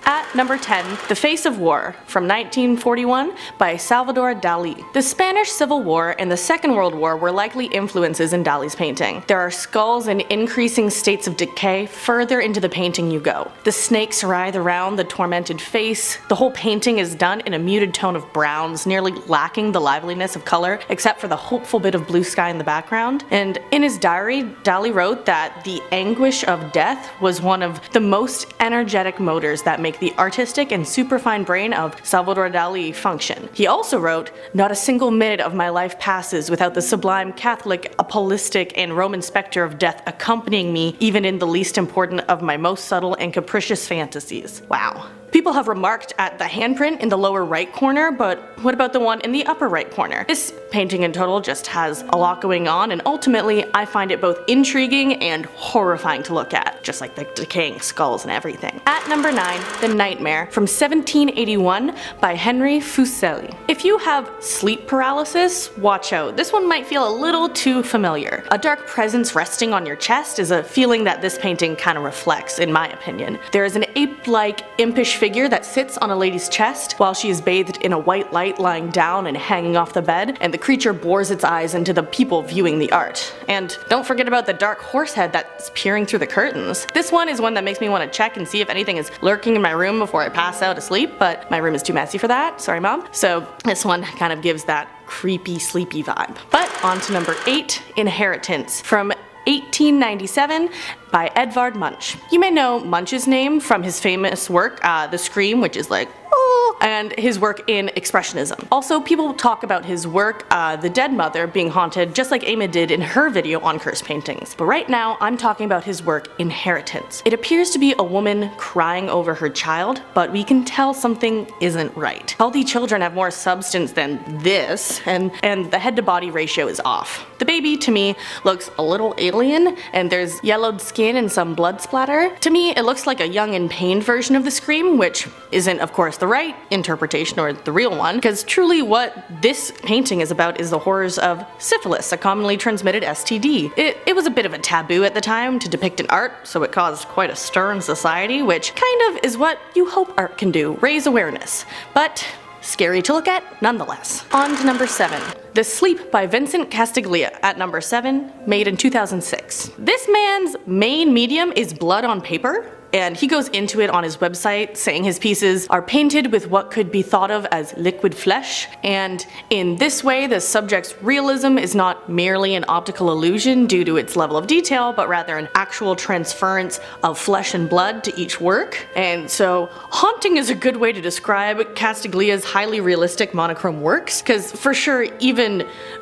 At number 10, The Face of War from 1941 by Salvador Dali. The Spanish Civil War and the Second World War were likely influences in Dali's painting. There are skulls and increasing states of decay further into the painting you go. The snakes writhe around the tormented face. The whole painting is done in a muted tone of browns, nearly lacking the liveliness of color except for the hopeful bit of blue sky in the background. And in his diary, Dali wrote that the anguish of death was one of the most energetic motors that make the artistic and superfine brain of Salvador Dali function. He also wrote, "Not a single minute of my life passes without the sublime Catholic, apostolic, and Roman specter of death accompanying me even in the least important of my most subtle and capricious fantasies." Wow. People have remarked at the handprint in the lower right corner, but what about the one in the upper right corner? This painting in total just has a lot going on, and ultimately I find it both intriguing and horrifying to look at, just like the decaying skulls and everything. At number 9, The Nightmare from 1781 by Henry Fuseli. If you have sleep paralysis, watch out. This one might feel a little too familiar. A dark presence resting on your chest is a feeling that this painting kind of reflects, in my opinion. There is an ape-like, impish figure that sits on a lady's chest while she is bathed in a white light lying down and hanging off the bed, and the creature bores its eyes into the people viewing the art. And don't forget about the dark horse head that's peering through the curtains. This one is one that makes me want to check and see if anything is lurking in my room before I pass out asleep, but my room is too messy for that, sorry mom. So this one kind of gives that creepy, sleepy vibe. But on to number 8, Inheritance from 1897 by Edvard Munch. You may know Munch's name from his famous work, The Scream, which is like, oh, and his work in Expressionism. Also, people talk about his work, The Dead Mother, being haunted just like Amy did in her video on cursed paintings. But right now, I'm talking about his work, Inheritance. It appears to be a woman crying over her child, but we can tell something isn't right. Healthy children have more substance than this, and the head to body ratio is off. The baby, to me, looks a little alien, and there's yellowed skin and some blood splatter. To me, it looks like a young and pained version of The Scream, which isn't, of course, the right interpretation or the real one, because truly what this painting is about is the horrors of syphilis, a commonly transmitted STD. It was a bit of a taboo at the time to depict in art, so it caused quite a stir in society, which kind of is what you hope art can do, raise awareness. But scary to look at nonetheless. On to number 7. The Sleep by Vincent Castiglia at number 7, made in 2006. This man's main medium is blood on paper, and he goes into it on his website, saying his pieces are painted with what could be thought of as liquid flesh, and in this way the subject's realism is not merely an optical illusion due to its level of detail, but rather an actual transference of flesh and blood to each work. And so haunting is a good way to describe Castiglia's highly realistic monochrome works, because for sure even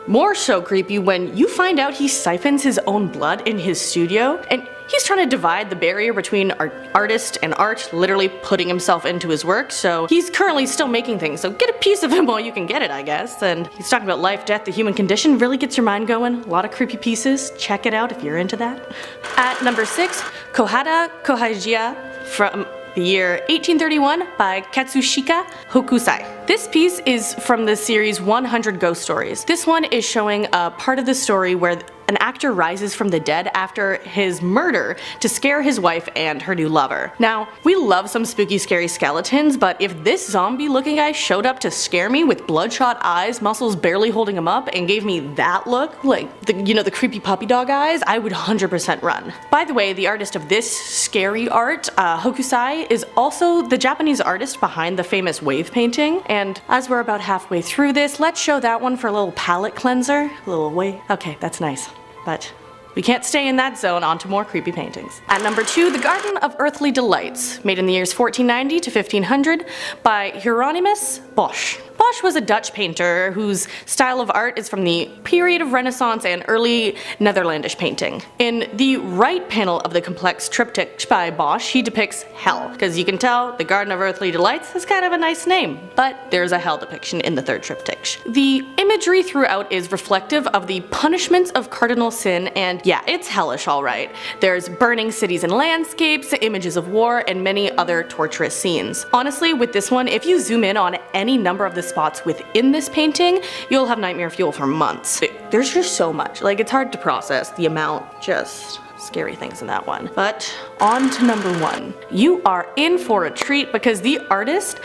more so creepy when you find out he siphons his own blood in his studio, and he's trying to divide the barrier between artist and art, literally putting himself into his work. So he's currently still making things, so get a piece of him while you can get it, I guess. And he's talking about life, death, the human condition, really gets your mind going. A lot of creepy pieces, check it out if you're into that. At number 6, Kohada Kohajia from the year 1831 by Katsushika Hokusai. This piece is from the series 100 Ghost Stories. This one is showing a part of the story where an actor rises from the dead after his murder to scare his wife and her new lover. Now, we love some spooky scary skeletons, but if this zombie looking guy showed up to scare me with bloodshot eyes, muscles barely holding him up, and gave me that look, like the creepy puppy dog eyes, I would 100% run. By the way, the artist of this scary art, Hokusai, is also the Japanese artist behind the famous wave painting, and as we're about halfway through this, let's show that one for a little palette cleanser. A little wave. Okay, that's nice. But we can't stay in that zone, onto more creepy paintings. At number 2, The Garden of Earthly Delights, made in the years 1490 to 1500 by Hieronymus Bosch. Bosch was a Dutch painter whose style of art is from the period of Renaissance and early Netherlandish painting. In the right panel of the complex triptych by Bosch, he depicts hell, because you can tell the Garden of Earthly Delights is kind of a nice name, but there's a hell depiction in the third triptych. The imagery throughout is reflective of the punishments of cardinal sin, and yeah, it's hellish alright. There's burning cities and landscapes, images of war, and many other torturous scenes. Honestly, with this one, if you zoom in on any number of the spots within this painting, you'll have nightmare fuel for months. There's just so much, like it's hard to process the amount, just scary things in that one. But on to number 1. You are in for a treat because the artist,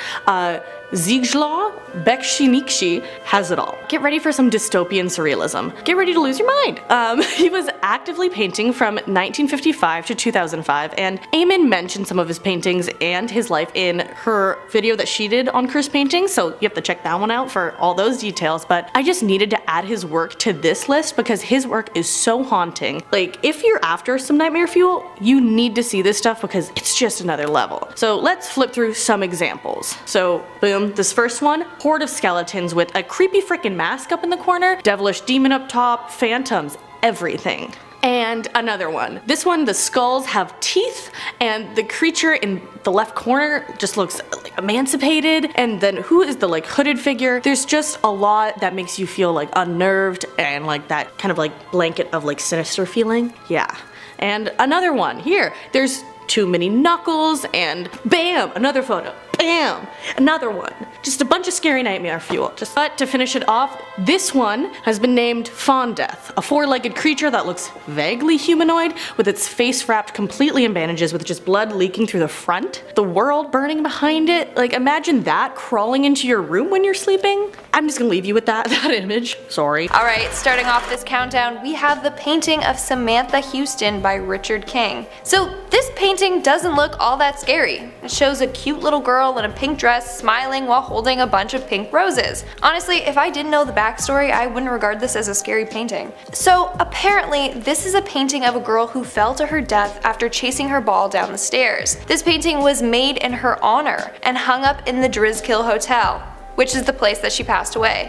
Zigzlaw Bekshimikshi has it all. Get ready for some dystopian surrealism. Get ready to lose your mind. He was actively painting from 1955 to 2005, and Eamon mentioned some of his paintings and his life in her video that she did on cursed painting, so you have to check that one out for all those details, but I just needed to add his work to this list because his work is so haunting. Like, if you're after some nightmare fuel, you need to see this stuff because it's just another level. So let's flip through some examples. So, boom. This first one, horde of skeletons with a creepy freaking mask up in the corner, devilish demon up top, phantoms, everything. And another one. This one, the skulls have teeth, and the creature in the left corner just looks like emancipated, and then who is the like hooded figure? There's just a lot that makes you feel like unnerved and like that kind of like blanket of like sinister feeling. Yeah. And another one here. There's too many knuckles, and bam, another photo. Bam! Another one. Just a bunch of scary nightmare fuel. But to finish it off, this one has been named Fawn Death, a 4-legged creature that looks vaguely humanoid with its face wrapped completely in bandages with just blood leaking through the front, the world burning behind it. Like, imagine that crawling into your room when you're sleeping. I'm just gonna leave you with that image. Sorry. Alright, starting off this countdown, we have the painting of Samantha Houston by Richard King. So this painting doesn't look all that scary. It shows a cute little girl in a pink dress smiling while holding a bunch of pink roses. Honestly, if I didn't know the backstory, I wouldn't regard this as a scary painting. So apparently, this is a painting of a girl who fell to her death after chasing her ball down the stairs. This painting was made in her honor and hung up in the Drizkill Hotel, which is the place that she passed away.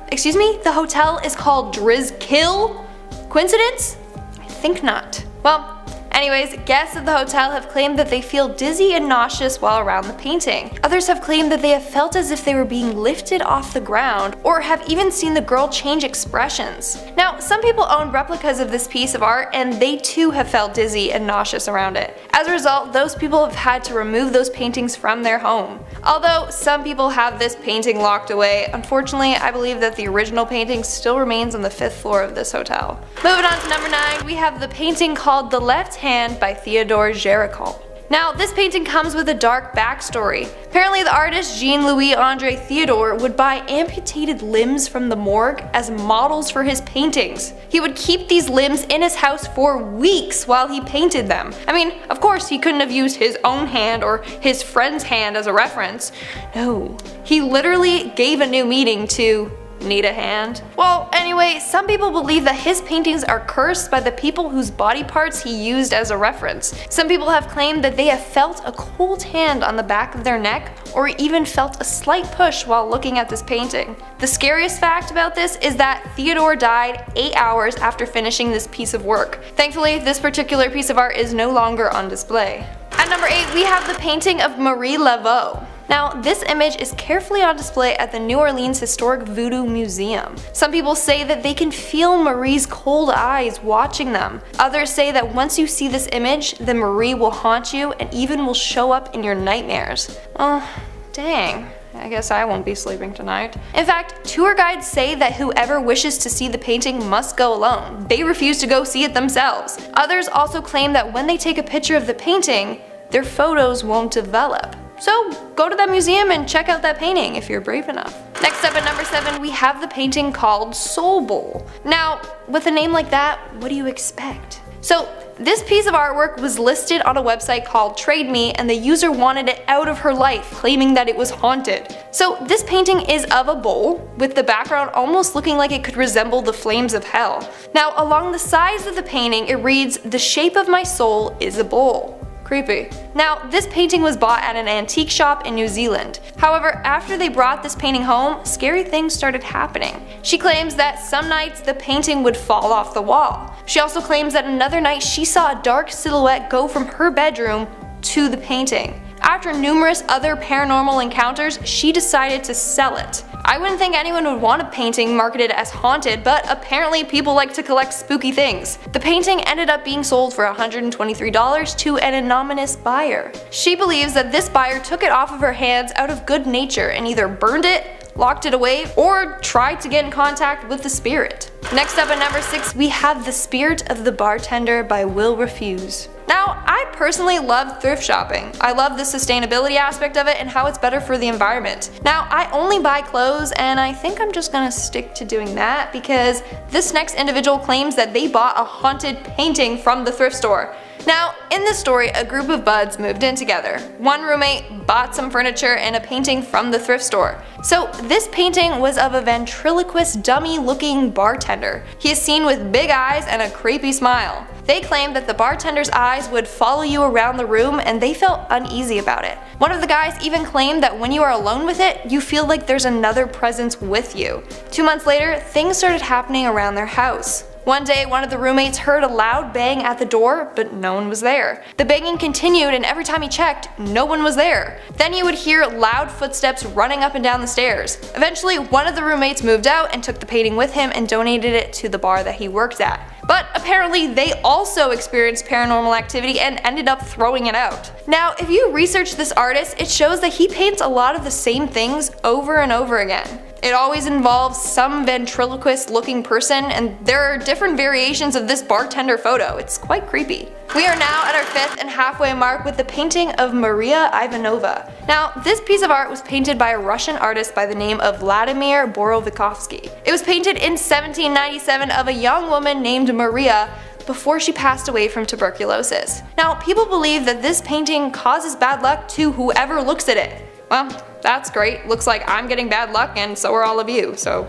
Excuse me? The hotel is called Drizkill? Coincidence? I think not. Well, anyways, guests at the hotel have claimed that they feel dizzy and nauseous while around the painting. Others have claimed that they have felt as if they were being lifted off the ground, or have even seen the girl change expressions. Now, some people own replicas of this piece of art, and they too have felt dizzy and nauseous around it. As a result, those people have had to remove those paintings from their home. Although some people have this painting locked away, unfortunately I believe that the original painting still remains on the 5th floor of this hotel. Moving on to number 9, we have the painting called The Left Hand by Theodore Géricault. Now, this painting comes with a dark backstory. Apparently the artist Jean-Louis André Theodore would buy amputated limbs from the morgue as models for his paintings. He would keep these limbs in his house for weeks while he painted them. I mean, of course he couldn't have used his own hand or his friend's hand as a reference. No, he literally gave a new meaning to need a hand? Well, anyway, some people believe that his paintings are cursed by the people whose body parts he used as a reference. Some people have claimed that they have felt a cold hand on the back of their neck, or even felt a slight push while looking at this painting. The scariest fact about this is that Theodore died 8 hours after finishing this piece of work. Thankfully, this particular piece of art is no longer on display. At number 8, we have the painting of Marie Laveau. Now, this image is carefully on display at the New Orleans Historic Voodoo Museum. Some people say that they can feel Marie's cold eyes watching them. Others say that once you see this image, then Marie will haunt you and even will show up in your nightmares. Oh, dang. I guess I won't be sleeping tonight. In fact, tour guides say that whoever wishes to see the painting must go alone. They refuse to go see it themselves. Others also claim that when they take a picture of the painting, their photos won't develop. So go to that museum and check out that painting if you're brave enough. Next up at number 7, we have the painting called Soul Bowl. Now, with a name like that, what do you expect? So this piece of artwork was listed on a website called Trade Me, and the user wanted it out of her life, claiming that it was haunted. So this painting is of a bowl, with the background almost looking like it could resemble the flames of hell. Now, along the sides of the painting, it reads, "The shape of my soul is a bowl." Creepy. Now, this painting was bought at an antique shop in New Zealand. However, after they brought this painting home, scary things started happening. She claims that some nights the painting would fall off the wall. She also claims that another night she saw a dark silhouette go from her bedroom to the painting. After numerous other paranormal encounters, she decided to sell it. I wouldn't think anyone would want a painting marketed as haunted, but apparently people like to collect spooky things. The painting ended up being sold for $123 to an anonymous buyer. She believes that this buyer took it off of her hands out of good nature and either burned it, locked it away, or tried to get in contact with the spirit. Next up at number 6, we have The Spirit of the Bartender by Will Refuse. Now, I personally love thrift shopping. I love the sustainability aspect of it and how it's better for the environment. Now, I only buy clothes, and I think I'm just gonna stick to doing that because this next individual claims that they bought a haunted painting from the thrift store. Now, in this story, a group of buds moved in together. One roommate bought some furniture and a painting from the thrift store. So this painting was of a ventriloquist dummy looking bartender. He is seen with big eyes and a creepy smile. They claimed that the bartender's eyes would follow you around the room and they felt uneasy about it. One of the guys even claimed that when you are alone with it, you feel like there's another presence with you. 2 months later, things started happening around their house. One day, one of the roommates heard a loud bang at the door, but no one was there. The banging continued, and every time he checked, no one was there. Then he would hear loud footsteps running up and down the stairs. Eventually, one of the roommates moved out and took the painting with him and donated it to the bar that he worked at. But apparently they also experienced paranormal activity and ended up throwing it out. Now, if you research this artist, it shows that he paints a lot of the same things over and over again. It always involves some ventriloquist looking person, and there are different variations of this bartender photo. It's quite creepy. We are now at our 5th and halfway mark with the painting of Maria Ivanova. Now, this piece of art was painted by a Russian artist by the name of Vladimir Borovikovsky. It was painted in 1797 of a young woman named Maria before she passed away from tuberculosis. Now, people believe that this painting causes bad luck to whoever looks at it. Well, that's great. Looks like I'm getting bad luck and so are all of you, so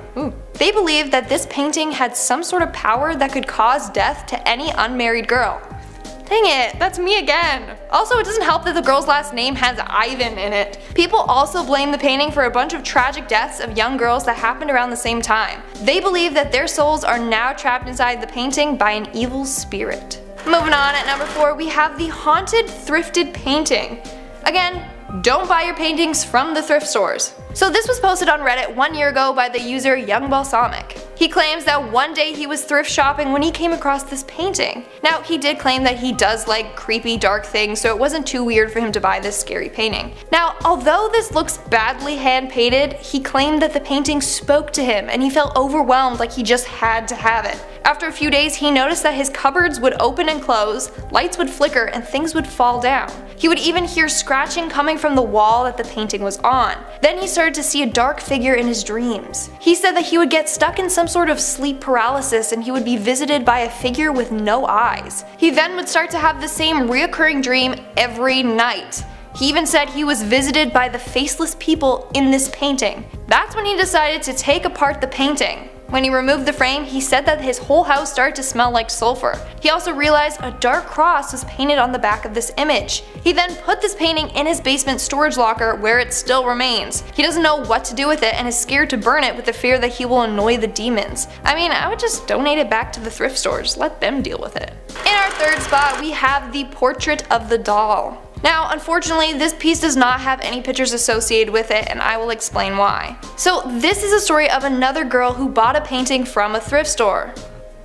They believe that this painting had some sort of power that could cause death to any unmarried girl. Dang it, that's me again. Also, it doesn't help that the girl's last name has Ivan in it. People also blame the painting for a bunch of tragic deaths of young girls that happened around the same time. They believe that their souls are now trapped inside the painting by an evil spirit. Moving on, at number 4, we have the Haunted Thrifted Painting. Again, don't buy your paintings from the thrift stores. So this was posted on Reddit 1 year ago by the user Young Balsamic. He claims that one day he was thrift shopping when he came across this painting. Now, he did claim that he does like creepy dark things, so it wasn't too weird for him to buy this scary painting. Now, although this looks badly hand painted, he claimed that the painting spoke to him and he felt overwhelmed, like he just had to have it. After a few days, he noticed that his cupboards would open and close, lights would flicker, and things would fall down. He would even hear scratching coming from the wall that the painting was on. Then he started to see a dark figure in his dreams. He said that he would get stuck in some sort of sleep paralysis and he would be visited by a figure with no eyes. He then would start to have the same reoccurring dream every night. He even said he was visited by the faceless people in this painting. That's when he decided to take apart the painting. When he removed the frame, he said that his whole house started to smell like sulfur. He also realized a dark cross was painted on the back of this image. He then put this painting in his basement storage locker where it still remains. He doesn't know what to do with it and is scared to burn it with the fear that he will annoy the demons. I mean, I would just donate it back to the thrift stores, let them deal with it. In our 3rd spot, we have the Portrait of the Doll. Now, unfortunately, this piece does not have any pictures associated with it, and I will explain why. So, this is a story of another girl who bought a painting from a thrift store.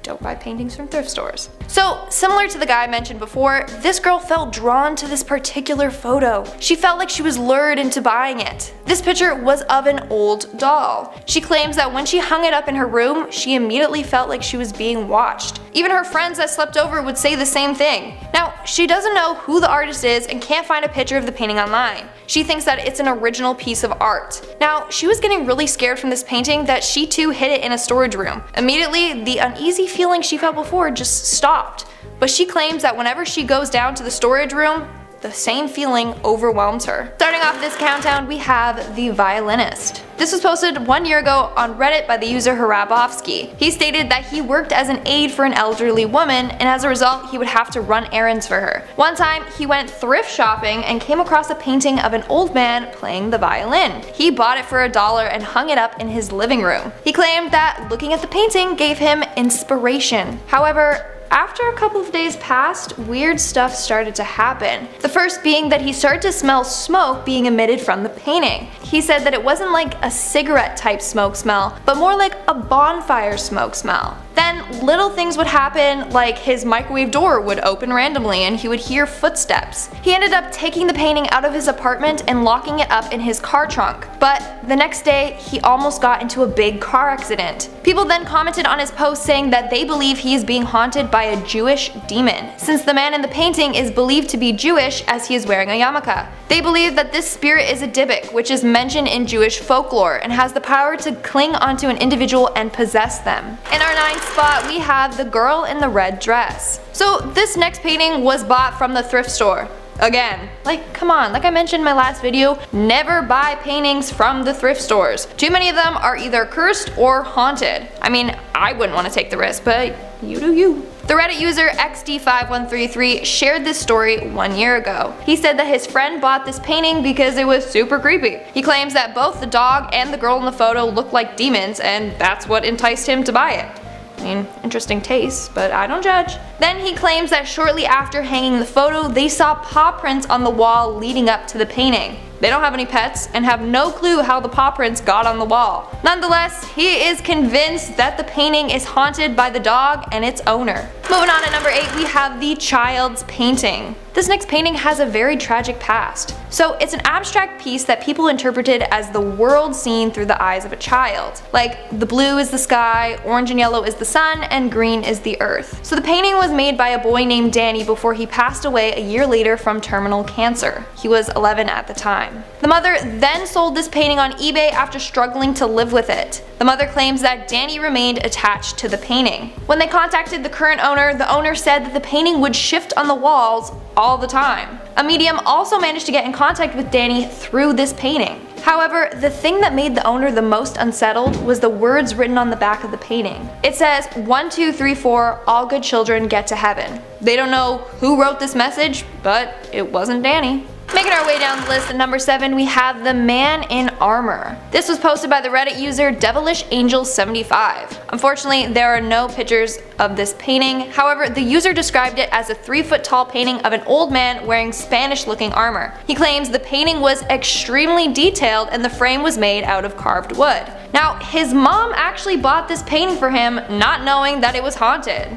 Don't buy paintings from thrift stores. So, similar to the guy I mentioned before, this girl felt drawn to this particular photo. She felt like she was lured into buying it. This picture was of an old doll. She claims that when she hung it up in her room, she immediately felt like she was being watched. Even her friends that slept over would say the same thing. Now, she doesn't know who the artist is and can't find a picture of the painting online. She thinks that it's an original piece of art. Now, she was getting really scared from this painting that she too hid it in a storage room. Immediately, the uneasy feeling she felt before just stopped. But she claims that whenever she goes down to the storage room, the same feeling overwhelms her. Starting off this countdown, we have The Violinist. This was posted 1 year ago on Reddit by the user Harabovsky. He stated that he worked as an aide for an elderly woman, and as a result, he would have to run errands for her. One time, he went thrift shopping and came across a painting of an old man playing the violin. He bought it for $1 and hung it up in his living room. He claimed that looking at the painting gave him inspiration. However, after a couple of days passed, weird stuff started to happen. The first being that he started to smell smoke being emitted from the painting. He said that it wasn't like a cigarette type smoke smell, but more like a bonfire smoke smell. Then little things would happen, like his microwave door would open randomly and he would hear footsteps. He ended up taking the painting out of his apartment and locking it up in his car trunk. But the next day, he almost got into a big car accident. People then commented on his post saying that they believe he is being haunted by a Jewish demon, since the man in the painting is believed to be Jewish as he is wearing a yarmulke. They believe that this spirit is a dybbuk, which is mentioned in Jewish folklore and has the power to cling onto an individual and possess them. In our 9th spot, we have the girl in the red dress. So this next painting was bought from the thrift store. Again, like, come on, like I mentioned in my last video, never buy paintings from the thrift stores. Too many of them are either cursed or haunted. I mean, I wouldn't want to take the risk, but you do you. The Reddit user XD5133 shared this story 1 year ago. He said that his friend bought this painting because it was super creepy. He claims that both the dog and the girl in the photo look like demons, and that's what enticed him to buy it. I mean, interesting taste, but I don't judge. Then he claims that shortly after hanging the photo, they saw paw prints on the wall leading up to the painting. They don't have any pets and have no clue how the paw prints got on the wall. Nonetheless, he is convinced that the painting is haunted by the dog and its owner. Moving on to number 8, we have the child's painting. This next painting has a very tragic past. So it's an abstract piece that people interpreted as the world seen through the eyes of a child. Like, the blue is the sky, orange and yellow is the sun, and green is the earth. So the painting was made by a boy named Danny before he passed away a year later from terminal cancer. He was 11 at the time. The mother then sold this painting on eBay after struggling to live with it. The mother claims that Danny remained attached to the painting. When they contacted the current owner, the owner said that the painting would shift on the walls all the time. A medium also managed to get in contact with Danny through this painting. However, the thing that made the owner the most unsettled was the words written on the back of the painting. It says, 1, 2, 3, 4, all good children get to heaven. They don't know who wrote this message, but it wasn't Danny. Making our way down the list at number 7, we have the man in armor. This was posted by the Reddit user DevilishAngel75. Unfortunately, there are no pictures of this painting. However, the user described it as a 3-foot tall painting of an old man wearing Spanish-looking armor. He claims the painting was extremely detailed and the frame was made out of carved wood. Now, his mom actually bought this painting for him, not knowing that it was haunted.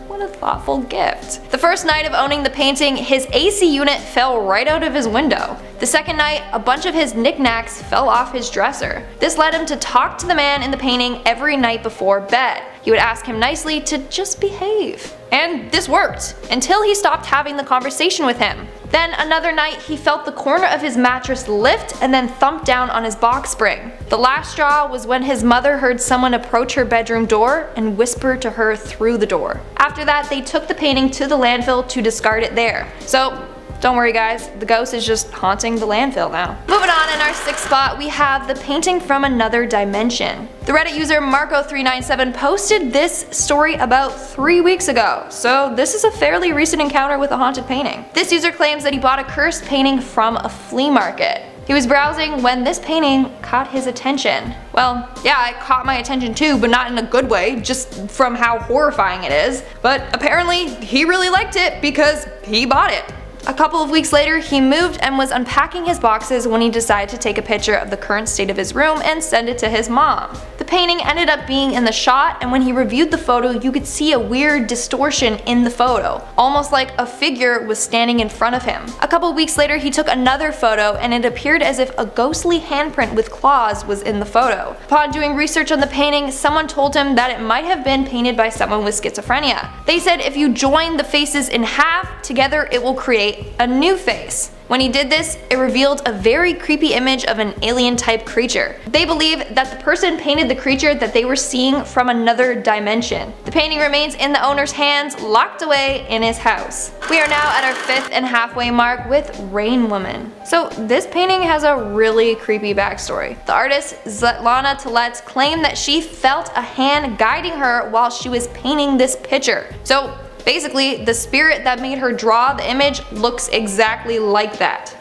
What a thoughtful gift. The first night of owning the painting, his AC unit fell right out of his window. The second night, a bunch of his knickknacks fell off his dresser. This led him to talk to the man in the painting every night before bed. He would ask him nicely to just behave. And this worked, until he stopped having the conversation with him. Then another night, he felt the corner of his mattress lift and then thump down on his box spring. The last straw was when his mother heard someone approach her bedroom door and whisper to her through the door. After that, they took the painting to the landfill to discard it there. So, don't worry guys, the ghost is just haunting the landfill now. Moving on, in our 6th spot, we have the painting from another dimension. The Reddit user Marco397 posted this story about 3 weeks ago, so this is a fairly recent encounter with a haunted painting. This user claims that he bought a cursed painting from a flea market. He was browsing when this painting caught his attention. Well, yeah, it caught my attention too, but not in a good way, just from how horrifying it is. But apparently, he really liked it because he bought it. A couple of weeks later, he moved and was unpacking his boxes when he decided to take a picture of the current state of his room and send it to his mom. The painting ended up being in the shot, and when he reviewed the photo, you could see a weird distortion in the photo, almost like a figure was standing in front of him. A couple weeks later, he took another photo, and it appeared as if a ghostly handprint with claws was in the photo. Upon doing research on the painting, someone told him that it might have been painted by someone with schizophrenia. They said if you join the faces in half, together it will create a new face. When he did this, it revealed a very creepy image of an alien-type creature. They believe that the person painted the creature that they were seeing from another dimension. The painting remains in the owner's hands, locked away in his house. We are now at our 5th and halfway mark with Rain Woman. So this painting has a really creepy backstory. The artist Svetlana Telets claimed that she felt a hand guiding her while she was painting this picture. So basically, the spirit that made her draw the image looks exactly like that.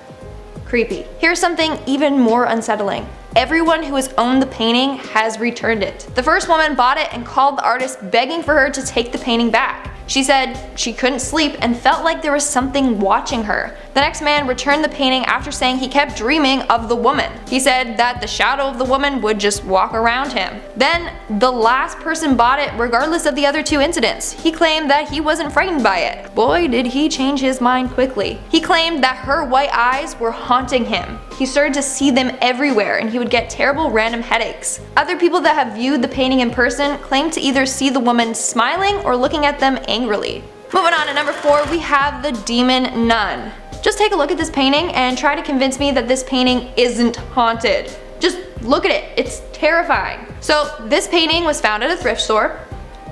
Creepy. Here's something even more unsettling. Everyone who has owned the painting has returned it. The first woman bought it and called the artist begging for her to take the painting back. She said she couldn't sleep and felt like there was something watching her. The next man returned the painting after saying he kept dreaming of the woman. He said that the shadow of the woman would just walk around him. Then, the last person bought it regardless of the other two incidents. He claimed that he wasn't frightened by it. Boy, did he change his mind quickly. He claimed that her white eyes were haunting him. He started to see them everywhere and he would get terrible random headaches. Other people that have viewed the painting in person claim to either see the woman smiling or looking at them angrily. Moving on to number 4, we have the demon nun. Just take a look at this painting and try to convince me that this painting isn't haunted. Just look at it, it's terrifying. So this painting was found at a thrift store.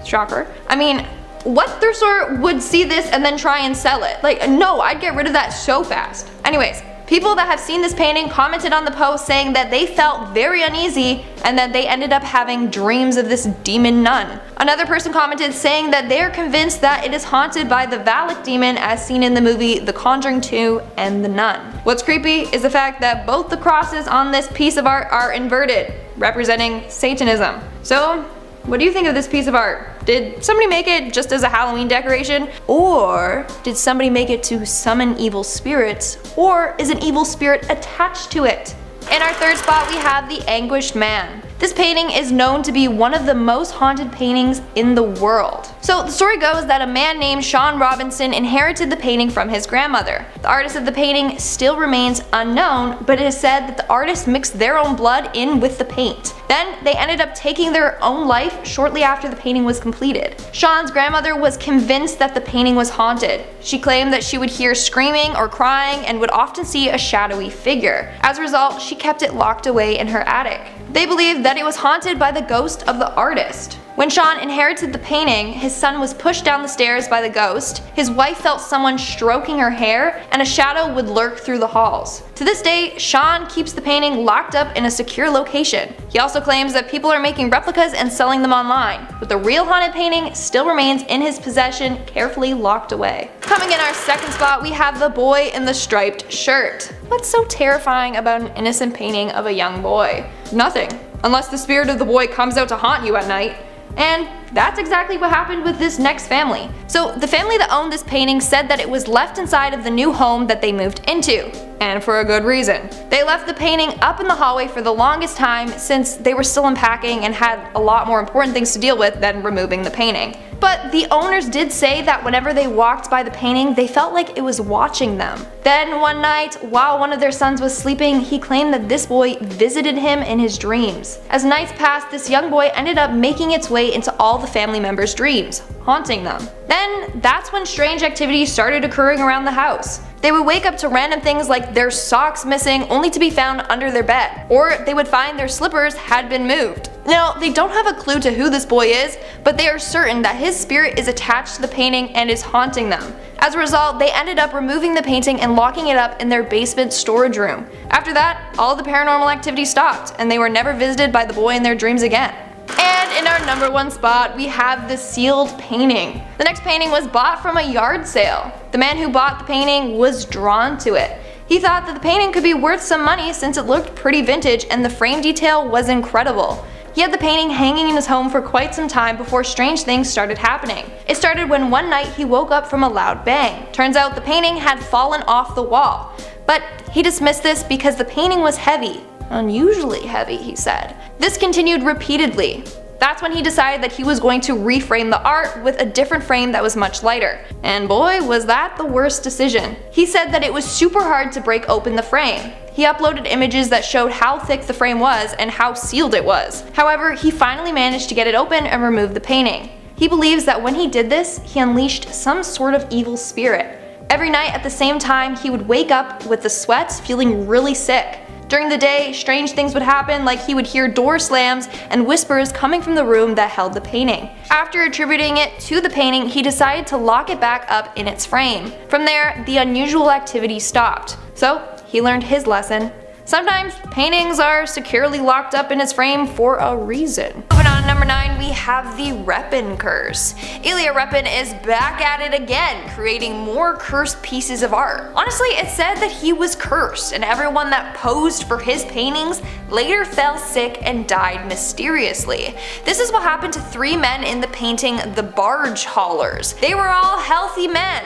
Shocker. I mean, what thrift store would see this and then try and sell it? Like, no, I'd get rid of that so fast. Anyways, people that have seen this painting commented on the post saying that they felt very uneasy and that they ended up having dreams of this demon nun. Another person commented saying that they are convinced that it is haunted by the Valak demon as seen in the movie The Conjuring 2 and The Nun. What's creepy is the fact that both the crosses on this piece of art are inverted, representing Satanism. So, what do you think of this piece of art? Did somebody make it just as a Halloween decoration? Or did somebody make it to summon evil spirits? Or is an evil spirit attached to it? In our third spot, we have the Anguished Man. This painting is known to be one of the most haunted paintings in the world. So the story goes that a man named Sean Robinson inherited the painting from his grandmother. The artist of the painting still remains unknown, but it is said that the artist mixed their own blood in with the paint. Then they ended up taking their own life shortly after the painting was completed. Sean's grandmother was convinced that the painting was haunted. She claimed that she would hear screaming or crying and would often see a shadowy figure. As a result, she kept it locked away in her attic. They believed that it was haunted by the ghost of the artist. When Sean inherited the painting, his son was pushed down the stairs by the ghost, his wife felt someone stroking her hair, and a shadow would lurk through the halls. To this day, Sean keeps the painting locked up in a secure location. He also claims that people are making replicas and selling them online, but the real haunted painting still remains in his possession, carefully locked away. Coming in our second spot, we have the boy in the striped shirt. What's so terrifying about an innocent painting of a young boy? Nothing, unless the spirit of the boy comes out to haunt you at night. And that's exactly what happened with this next family. So the family that owned this painting said that it was left inside of the new home that they moved into. And for a good reason. They left the painting up in the hallway for the longest time since they were still unpacking and had a lot more important things to deal with than removing the painting. But the owners did say that whenever they walked by the painting, they felt like it was watching them. Then one night, while one of their sons was sleeping, he claimed that this boy visited him in his dreams. As nights passed, this young boy ended up making its way into all the family members' dreams, haunting them. Then that's when strange activities started occurring around the house. They would wake up to random things like their socks missing only to be found under their bed, or they would find their slippers had been moved. Now, they don't have a clue to who this boy is, but they are certain that his spirit is attached to the painting and is haunting them. As a result, they ended up removing the painting and locking it up in their basement storage room. After that, all the paranormal activity stopped, and they were never visited by the boy in their dreams again. And in our number 1 spot, we have the sealed painting. The next painting was bought from a yard sale. The man who bought the painting was drawn to it. He thought that the painting could be worth some money since it looked pretty vintage and the frame detail was incredible. He had the painting hanging in his home for quite some time before strange things started happening. It started when one night he woke up from a loud bang. Turns out the painting had fallen off the wall. But he dismissed this because the painting was heavy. Unusually heavy, he said. This continued repeatedly. That's when he decided that he was going to reframe the art with a different frame that was much lighter. And boy, was that the worst decision. He said that it was super hard to break open the frame. He uploaded images that showed how thick the frame was and how sealed it was. However, he finally managed to get it open and remove the painting. He believes that when he did this, he unleashed some sort of evil spirit. Every night at the same time, he would wake up with the sweats, feeling really sick. During the day, strange things would happen, like he would hear door slams and whispers coming from the room that held the painting. After attributing it to the painting, he decided to lock it back up in its frame. From there, the unusual activity stopped. So, he learned his lesson. Sometimes paintings are securely locked up in its frame for a reason. Moving on to number number 9, we have the Repin curse. Ilya Repin is back at it again, creating more cursed pieces of art. Honestly, it's said that he was cursed, and everyone that posed for his paintings later fell sick and died mysteriously. This is what happened to 3 men in the painting The Barge Haulers. They were all healthy men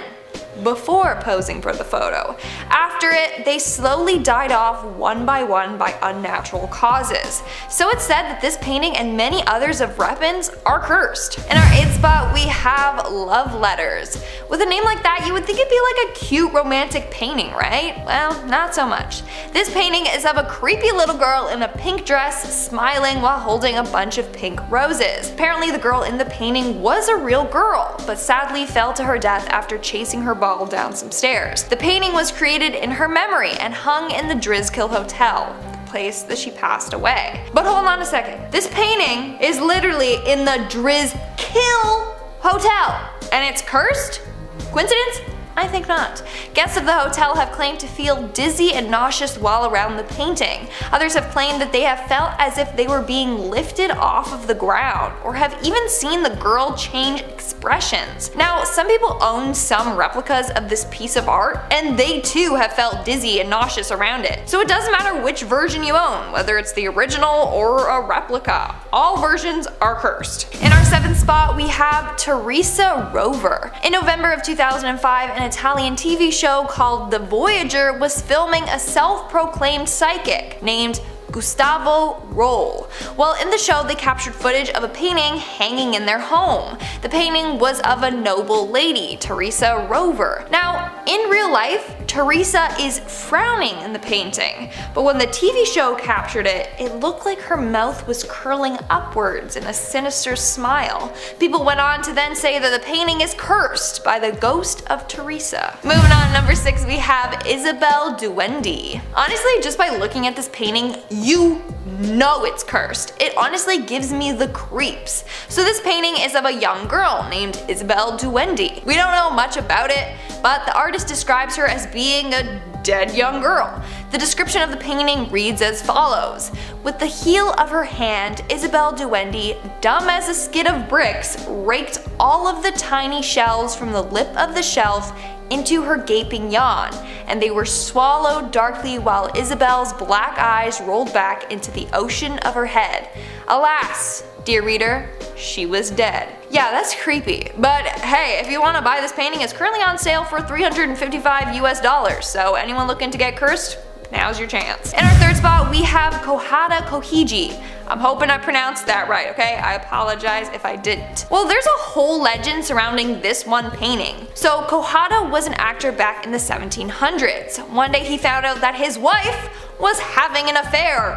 before posing for the photo. After it, they slowly died off one by unnatural causes. So it's said that this painting and many others of Repin's are cursed. In our 8th spot, we have Love Letters. With a name like that, you would think it'd be like a cute romantic painting, right? Well, not so much. This painting is of a creepy little girl in a pink dress smiling while holding a bunch of pink roses. Apparently the girl in the painting was a real girl, but sadly fell to her death after chasing her ball down some stairs. The painting was created in her memory and hung in the Drizkill Hotel, the place that she passed away. But hold on a second, this painting is literally in the Drizkill Hotel, and it's cursed? Coincidence? I think not. Guests of the hotel have claimed to feel dizzy and nauseous while around the painting. Others have claimed that they have felt as if they were being lifted off of the ground, or have even seen the girl change expressions. Now, some people own some replicas of this piece of art, and they too have felt dizzy and nauseous around it. So it doesn't matter which version you own, whether it's the original or a replica. All versions are cursed. In our 7th spot, we have Teresa Rover. In November of 2005, an Italian TV show called The Voyager was filming a self-proclaimed psychic named Gustavo Roll. Well, in the show they captured footage of a painting hanging in their home. The painting was of a noble lady, Teresa Rover. Now, in real life, Teresa is frowning in the painting, but when the TV show captured it, it looked like her mouth was curling upwards in a sinister smile. People went on to then say that the painting is cursed by the ghost of Teresa. Moving on, number 6, we have Isabel Duende. Honestly, just by looking at this painting, you know it's cursed. It honestly gives me the creeps. So this painting is of a young girl named Isabel Duende. We don't know much about it, but the artist describes her as being a dead young girl. The description of the painting reads as follows: with the heel of her hand, Isabel Duende, dumb as a skid of bricks, raked all of the tiny shells from the lip of the shelf into her gaping yawn, and they were swallowed darkly while Isabel's black eyes rolled back into the ocean of her head. Alas, dear reader, she was dead. Yeah, that's creepy, but hey, if you want to buy this painting, it's currently on sale for $355 US, so anyone looking to get cursed, now's your chance. In our 3rd spot, we have Kohada Kohiji. I'm hoping I pronounced that right, okay? I apologize if I didn't. Well, there's a whole legend surrounding this one painting. So Kohada was an actor back in the 1700s. One day he found out that his wife was having an affair.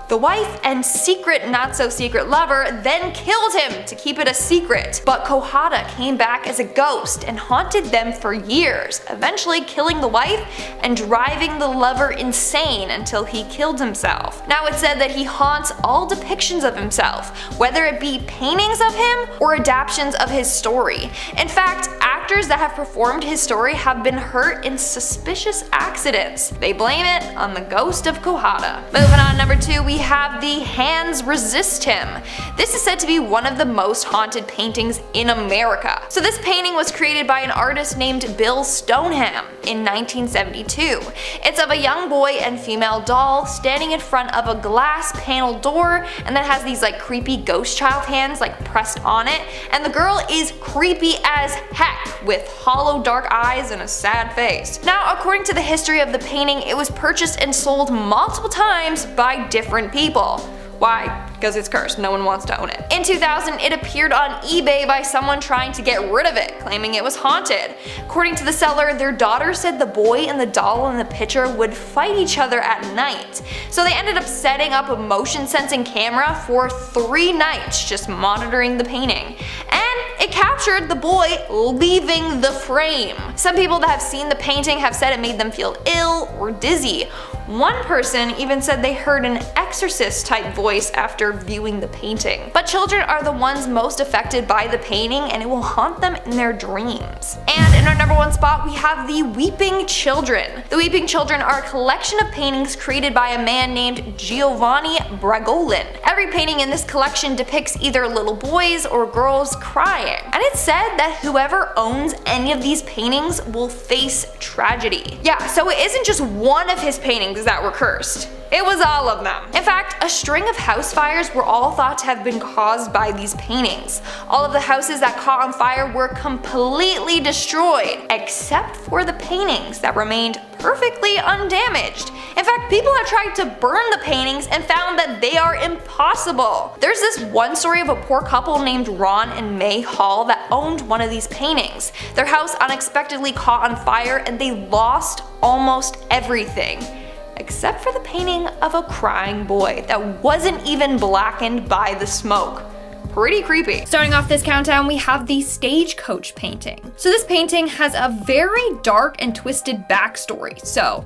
The wife and secret not so secret lover then killed him to keep it a secret. But Kohada came back as a ghost and haunted them for years, eventually killing the wife and driving the lover insane until he killed himself. Now it's said that he haunts all depictions of himself, whether it be paintings of him or adaptations of his story. In fact, actors that have performed his story have been hurt in suspicious accidents. They blame it on the ghost of Kohada. Moving on, number 2, we have The Hands Resist Him. This is said to be one of the most haunted paintings in America. So this painting was created by an artist named Bill Stoneham in 1972. It's of a young boy and female doll standing in front of a glass panel door, and that has these like creepy ghost child hands like pressed on it, and the girl is creepy as heck with hollow dark eyes and a sad face. Now, according to the history of the painting, it was purchased and sold multiple times by different people. Why? Because it's cursed, no one wants to own it. In 2000, it appeared on eBay by someone trying to get rid of it, claiming it was haunted. According to the seller, their daughter said the boy and the doll in the picture would fight each other at night. So they ended up setting up a motion sensing camera for 3 nights just monitoring the painting. And it captured the boy leaving the frame. Some people that have seen the painting have said it made them feel ill or dizzy. One person even said they heard an exorcist type voice after viewing the painting. But children are the ones most affected by the painting, and it will haunt them in their dreams. And in our number 1 spot, we have the Weeping Children. The Weeping Children are a collection of paintings created by a man named Giovanni Bragolin. Every painting in this collection depicts either little boys or girls crying, and it's said that whoever owns any of these paintings will face tragedy. Yeah, so it isn't just one of his paintings that were cursed. It was all of them. In fact, a string of house fires were all thought to have been caused by these paintings. All of the houses that caught on fire were completely destroyed, except for the paintings that remained perfectly undamaged. In fact, people have tried to burn the paintings and found that they are impossible. There's this one story of a poor couple named Ron and May Hall that owned one of these paintings. Their house unexpectedly caught on fire and they lost almost everything, except for the painting of a crying boy that wasn't even blackened by the smoke. Pretty creepy. Starting off this countdown, we have the Stagecoach painting. So this painting has a very dark and twisted backstory, so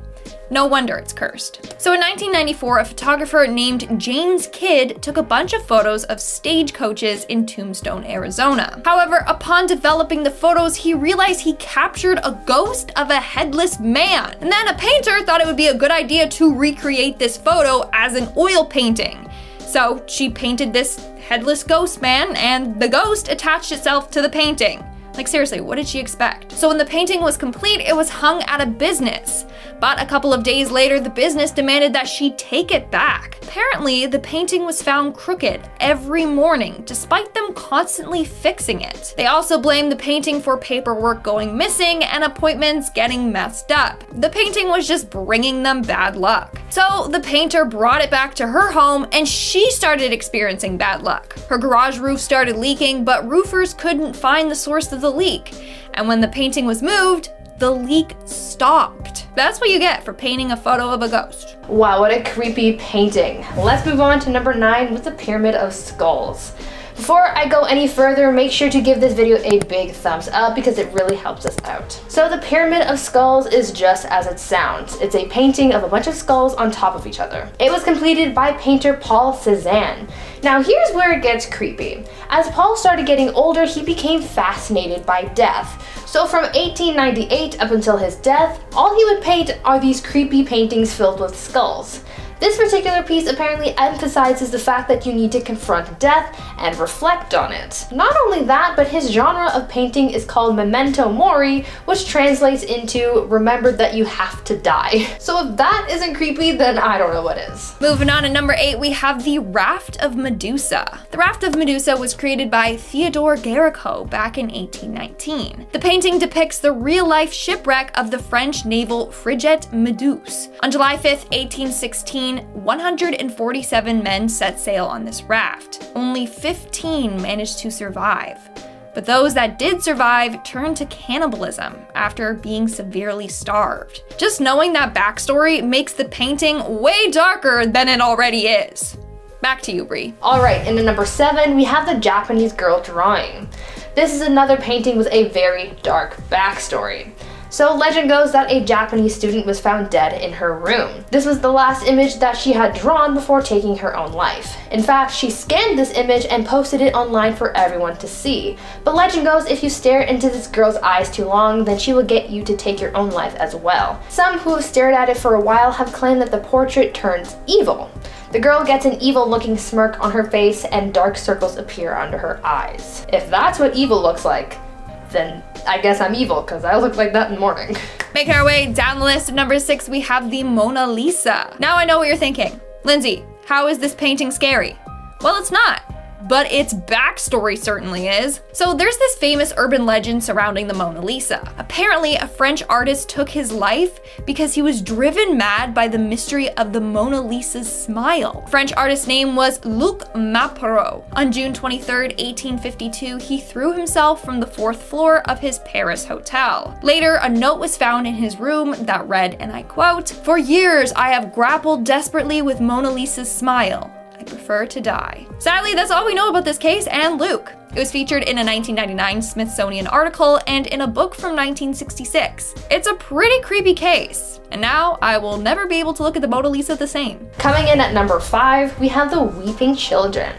no wonder it's cursed. So in 1994, a photographer named James Kidd took a bunch of photos of stagecoaches in Tombstone, Arizona. However, upon developing the photos, he realized he captured a ghost of a headless man. And then a painter thought it would be a good idea to recreate this photo as an oil painting. So she painted this headless ghost man, and the ghost attached itself to the painting. Like seriously, what did she expect? So when the painting was complete, it was hung at a business. But a couple of days later, the business demanded that she take it back. Apparently, the painting was found crooked every morning, despite them constantly fixing it. They also blamed the painting for paperwork going missing and appointments getting messed up. The painting was just bringing them bad luck. So the painter brought it back to her home and she started experiencing bad luck. Her garage roof started leaking, but roofers couldn't find the source of the leak. And when the painting was moved, the leak stopped. That's what you get for painting a photo of a ghost. Wow, what a creepy painting. Let's move on to number 9 with the Pyramid of Skulls. Before I go any further, make sure to give this video a big thumbs up because it really helps us out. So the Pyramid of Skulls is just as it sounds. It's a painting of a bunch of skulls on top of each other. It was completed by painter Paul Cézanne. Now here's where it gets creepy. As Paul started getting older, he became fascinated by death. So from 1898 up until his death, all he would paint are these creepy paintings filled with skulls. This particular piece apparently emphasizes the fact that you need to confront death and reflect on it. Not only that, but his genre of painting is called memento mori, which translates into remember that you have to die. So if that isn't creepy, then I don't know what is. Moving on to number 8, we have the Raft of Medusa. The Raft of Medusa was created by Theodore Géricault back in 1819. The painting depicts the real-life shipwreck of the French naval frigate Méduse. On July 5th, 1816, 147 men set sail on this raft. Only 15 managed to survive. But those that did survive turned to cannibalism after being severely starved. Just knowing that backstory makes the painting way darker than it already is. Back to you, Brie. Alright, and at number 7, we have the Japanese girl drawing. This is another painting with a very dark backstory. So legend goes that a Japanese student was found dead in her room. This was the last image that she had drawn before taking her own life. In fact, she scanned this image and posted it online for everyone to see. But legend goes if you stare into this girl's eyes too long, then she will get you to take your own life as well. Some who have stared at it for a while have claimed that the portrait turns evil. The girl gets an evil-looking smirk on her face and dark circles appear under her eyes. If that's what evil looks like, then I guess I'm evil because I look like that in the morning. Making our way down the list, at number 6, we have the Mona Lisa. Now I know what you're thinking. Lindsay, how is this painting scary? Well, it's not. But its backstory certainly is. So there's this famous urban legend surrounding the Mona Lisa. Apparently, a French artist took his life because he was driven mad by the mystery of the Mona Lisa's smile. French artist's name was Luc Mapereau. On June 23rd, 1852, he threw himself from the 4th floor of his Paris hotel. Later, a note was found in his room that read, and I quote, "For years, I have grappled desperately with Mona Lisa's smile. I prefer to die." Sadly, that's all we know about this case and Luke. It was featured in a 1999 Smithsonian article and in a book from 1966. It's a pretty creepy case, and now I will never be able to look at the Mona Lisa the same. Coming in at number 5, we have the Weeping Children.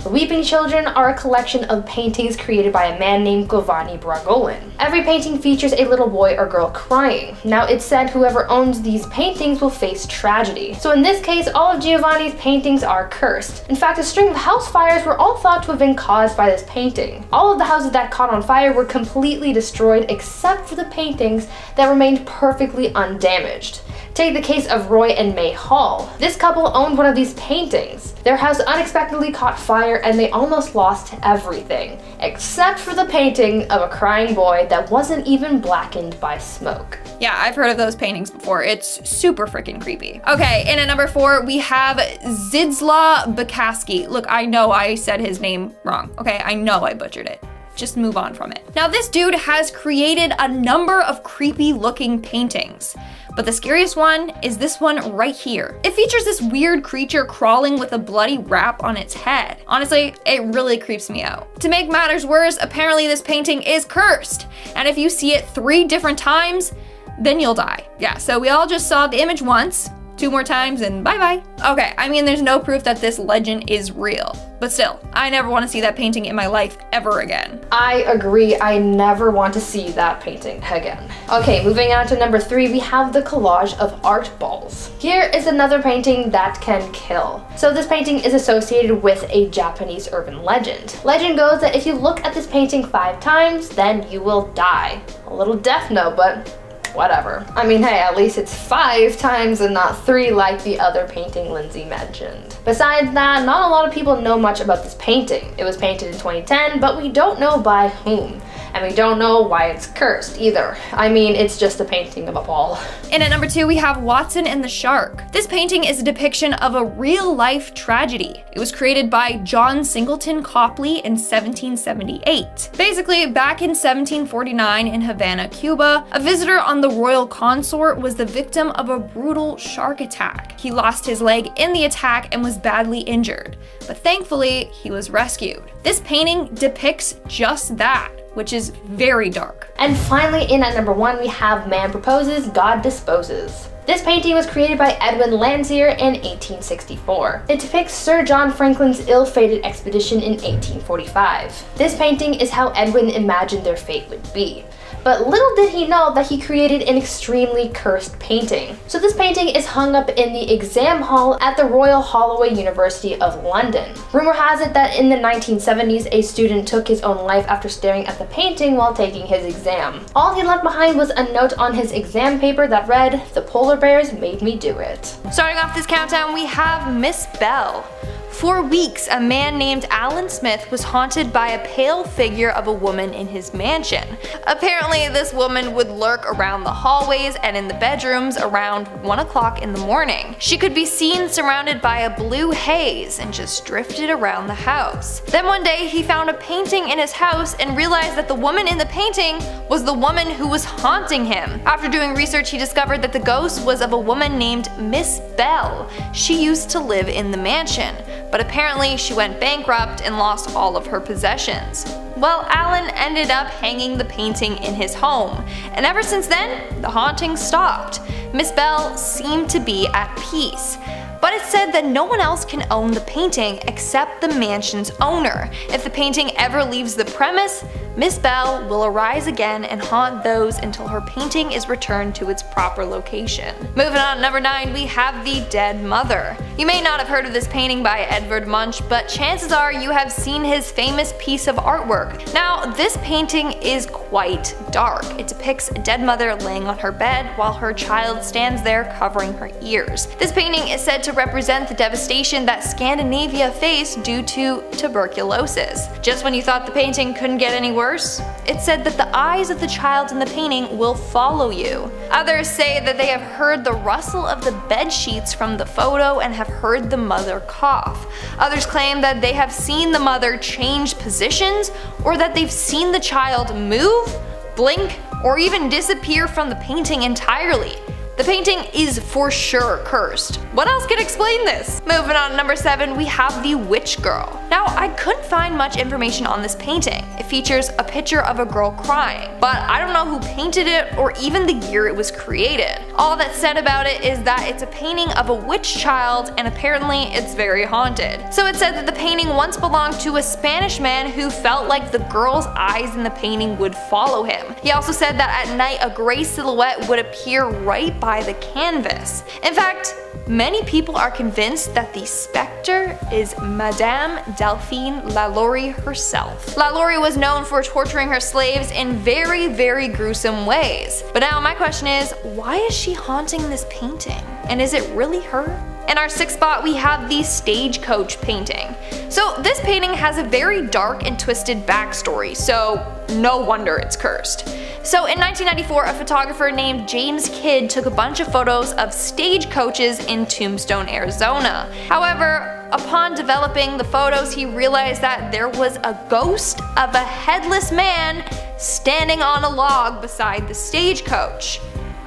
The Weeping Children are a collection of paintings created by a man named Giovanni Bragolin. Every painting features a little boy or girl crying. Now it's said whoever owns these paintings will face tragedy. So in this case, all of Giovanni's paintings are cursed. In fact, a string of house fires were all thought to have been caused by this painting. All of the houses that caught on fire were completely destroyed except for the paintings that remained perfectly undamaged. Take the case of Roy and May Hall. This couple owned one of these paintings. Their house unexpectedly caught fire and they almost lost everything, except for the painting of a crying boy that wasn't even blackened by smoke. Yeah, I've heard of those paintings before. It's super freaking creepy. Okay, and at number 4, we have Zdzislaw Bukowski. Look, I know I said his name wrong. Okay, I know I butchered it. Just move on from it. Now, this dude has created a number of creepy looking paintings, but the scariest one is this one right here. It features this weird creature crawling with a bloody wrap on its head. Honestly, it really creeps me out. To make matters worse, apparently this painting is cursed, and if you see it 3 different times, then you'll die. Yeah, so we all just saw the image once, 2 more times, and bye-bye. Okay, I mean, there's no proof that this legend is real, but still, I never want to see that painting in my life ever again. I agree, I never want to see that painting again. Okay, moving on to number 3, we have the collage of art balls. Here is another painting that can kill. So this painting is associated with a Japanese urban legend. Legend goes that if you look at this painting 5 times, then you will die. A little death note, but whatever. I mean, hey, at least it's 5 times and not 3 like the other painting Lindsay mentioned. Besides that, not a lot of people know much about this painting. It was painted in 2010, but we don't know by whom. And we don't know why it's cursed either. I mean, it's just a painting of a ball. And at number 2, we have Watson and the Shark. This painting is a depiction of a real-life tragedy. It was created by John Singleton Copley in 1778. Basically, back in 1749 in Havana, Cuba, a visitor on the royal consort was the victim of a brutal shark attack. He lost his leg in the attack and was badly injured, but thankfully, he was rescued. This painting depicts just that, which is very dark. And finally, in at number 1, we have Man Proposes, God Disposes. This painting was created by Edwin Landseer in 1864. It depicts Sir John Franklin's ill-fated expedition in 1845. This painting is how Edwin imagined their fate would be. But little did he know that he created an extremely cursed painting. So this painting is hung up in the exam hall at the Royal Holloway University of London. Rumor has it that in the 1970s, a student took his own life after staring at the painting while taking his exam. All he left behind was a note on his exam paper that read, "The polar bears made me do it." Starting off this countdown, we have Miss Bell. For weeks, a man named Alan Smith was haunted by a pale figure of a woman in his mansion. Apparently, this woman would lurk around the hallways and in the bedrooms around 1 o'clock in the morning. She could be seen surrounded by a blue haze and just drifted around the house. Then one day, he found a painting in his house and realized that the woman in the painting was the woman who was haunting him. After doing research, he discovered that the ghost was of a woman named Miss Bell. She used to live in the mansion, but apparently she went bankrupt and lost all of her possessions. Well, Alan ended up hanging the painting in his home, and ever since then, the haunting stopped. Miss Bell seemed to be at peace. But it's said that no one else can own the painting except the mansion's owner. If the painting ever leaves the premise, Miss Bell will arise again and haunt those until her painting is returned to its proper location. Moving on to number 9, we have The Dead Mother. You may not have heard of this painting by Edvard Munch, but chances are you have seen his famous piece of artwork. Now, this painting is quite dark. It depicts a dead mother laying on her bed while her child stands there covering her ears. This painting is said to represent the devastation that Scandinavia faced due to tuberculosis. Just when you thought the painting couldn't get any worse, it's said that the eyes of the child in the painting will follow you. Others say that they have heard the rustle of the bed sheets from the photo and have heard the mother cough. Others claim that they have seen the mother change positions, or that they've seen the child move, blink, or even disappear from the painting entirely. The painting is for sure cursed. What else can explain this? Moving on to number 7, we have The Witch Girl. Now, I couldn't find much information on this painting. It features a picture of a girl crying, but I don't know who painted it or even the year it was created. All that's said about it is that it's a painting of a witch child, and apparently it's very haunted. So it said that the painting once belonged to a Spanish man who felt like the girl's eyes in the painting would follow him. He also said that at night a gray silhouette would appear right by the canvas. In fact, many people are convinced that the spectre is Madame Delphine Lalaurie herself. Lalaurie was known for torturing her slaves in very, very gruesome ways. But now my question is, why is she haunting this painting? And is it really her? In our 6th spot, we have the Stagecoach painting. So this painting has a very dark and twisted backstory, so no wonder it's cursed. So in 1994, a photographer named James Kidd took a bunch of photos of stagecoaches in Tombstone, Arizona. However, upon developing the photos, he realized that there was a ghost of a headless man standing on a log beside the stagecoach.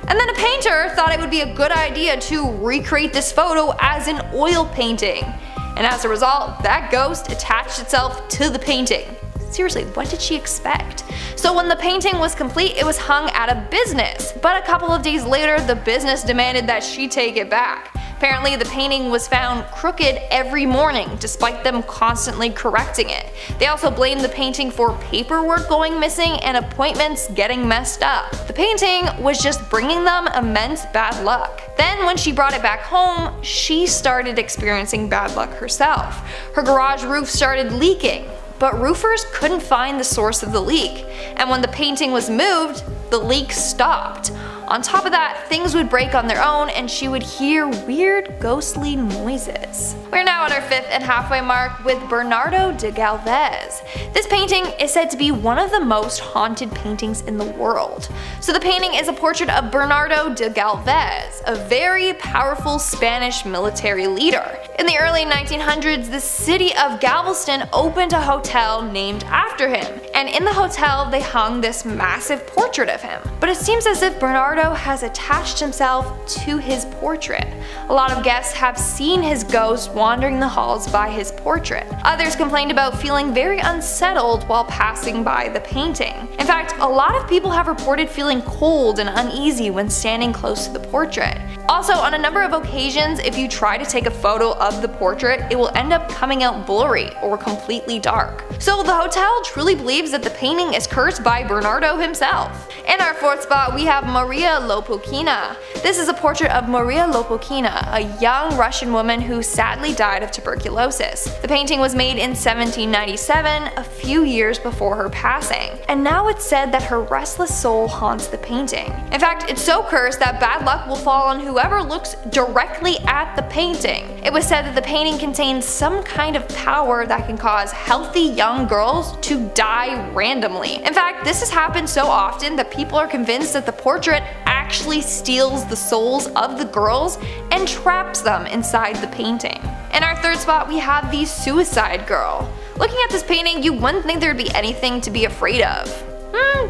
And then a painter thought it would be a good idea to recreate this photo as an oil painting. And as a result, that ghost attached itself to the painting. Seriously, what did she expect? So when the painting was complete, it was hung at a business. But a couple of days later, the business demanded that she take it back. Apparently, the painting was found crooked every morning, despite them constantly correcting it. They also blamed the painting for paperwork going missing and appointments getting messed up. The painting was just bringing them immense bad luck. Then when she brought it back home, she started experiencing bad luck herself. Her garage roof started leaking, but roofers couldn't find the source of the leak. And when the painting was moved, the leak stopped. On top of that, things would break on their own and she would hear weird ghostly noises. We're now at our 5th and halfway mark with Bernardo de Galvez. This painting is said to be one of the most haunted paintings in the world. So the painting is a portrait of Bernardo de Galvez, a very powerful Spanish military leader. In the early 1900s, the city of Galveston opened a hotel named after him, and in the hotel they hung this massive portrait of him. But it seems as if Bernardo has attached himself to his portrait. A lot of guests have seen his ghost wandering the halls by his portrait. Others complained about feeling very unsettled while passing by the painting. In fact, a lot of people have reported feeling cold and uneasy when standing close to the portrait. Also, on a number of occasions, if you try to take a photo of the portrait, it will end up coming out blurry or completely dark. So the hotel truly believes that the painting is cursed by Bernardo himself. In our 4th spot, we have Maria Lopukina. This is a portrait of Maria Lopukina, a young Russian woman who sadly died of tuberculosis. The painting was made in 1797, a few years before her passing. And now it's said that her restless soul haunts the painting. In fact, it's so cursed that bad luck will fall on whoever looks directly at the painting. It was said that the painting contains some kind of power that can cause healthy young girls to die randomly. In fact, this has happened so often that people are convinced that the portrait actually steals the souls of the girls and traps them inside the painting. In our 3rd spot, we have the Suicide Girl. Looking at this painting, you wouldn't think there'd be anything to be afraid of.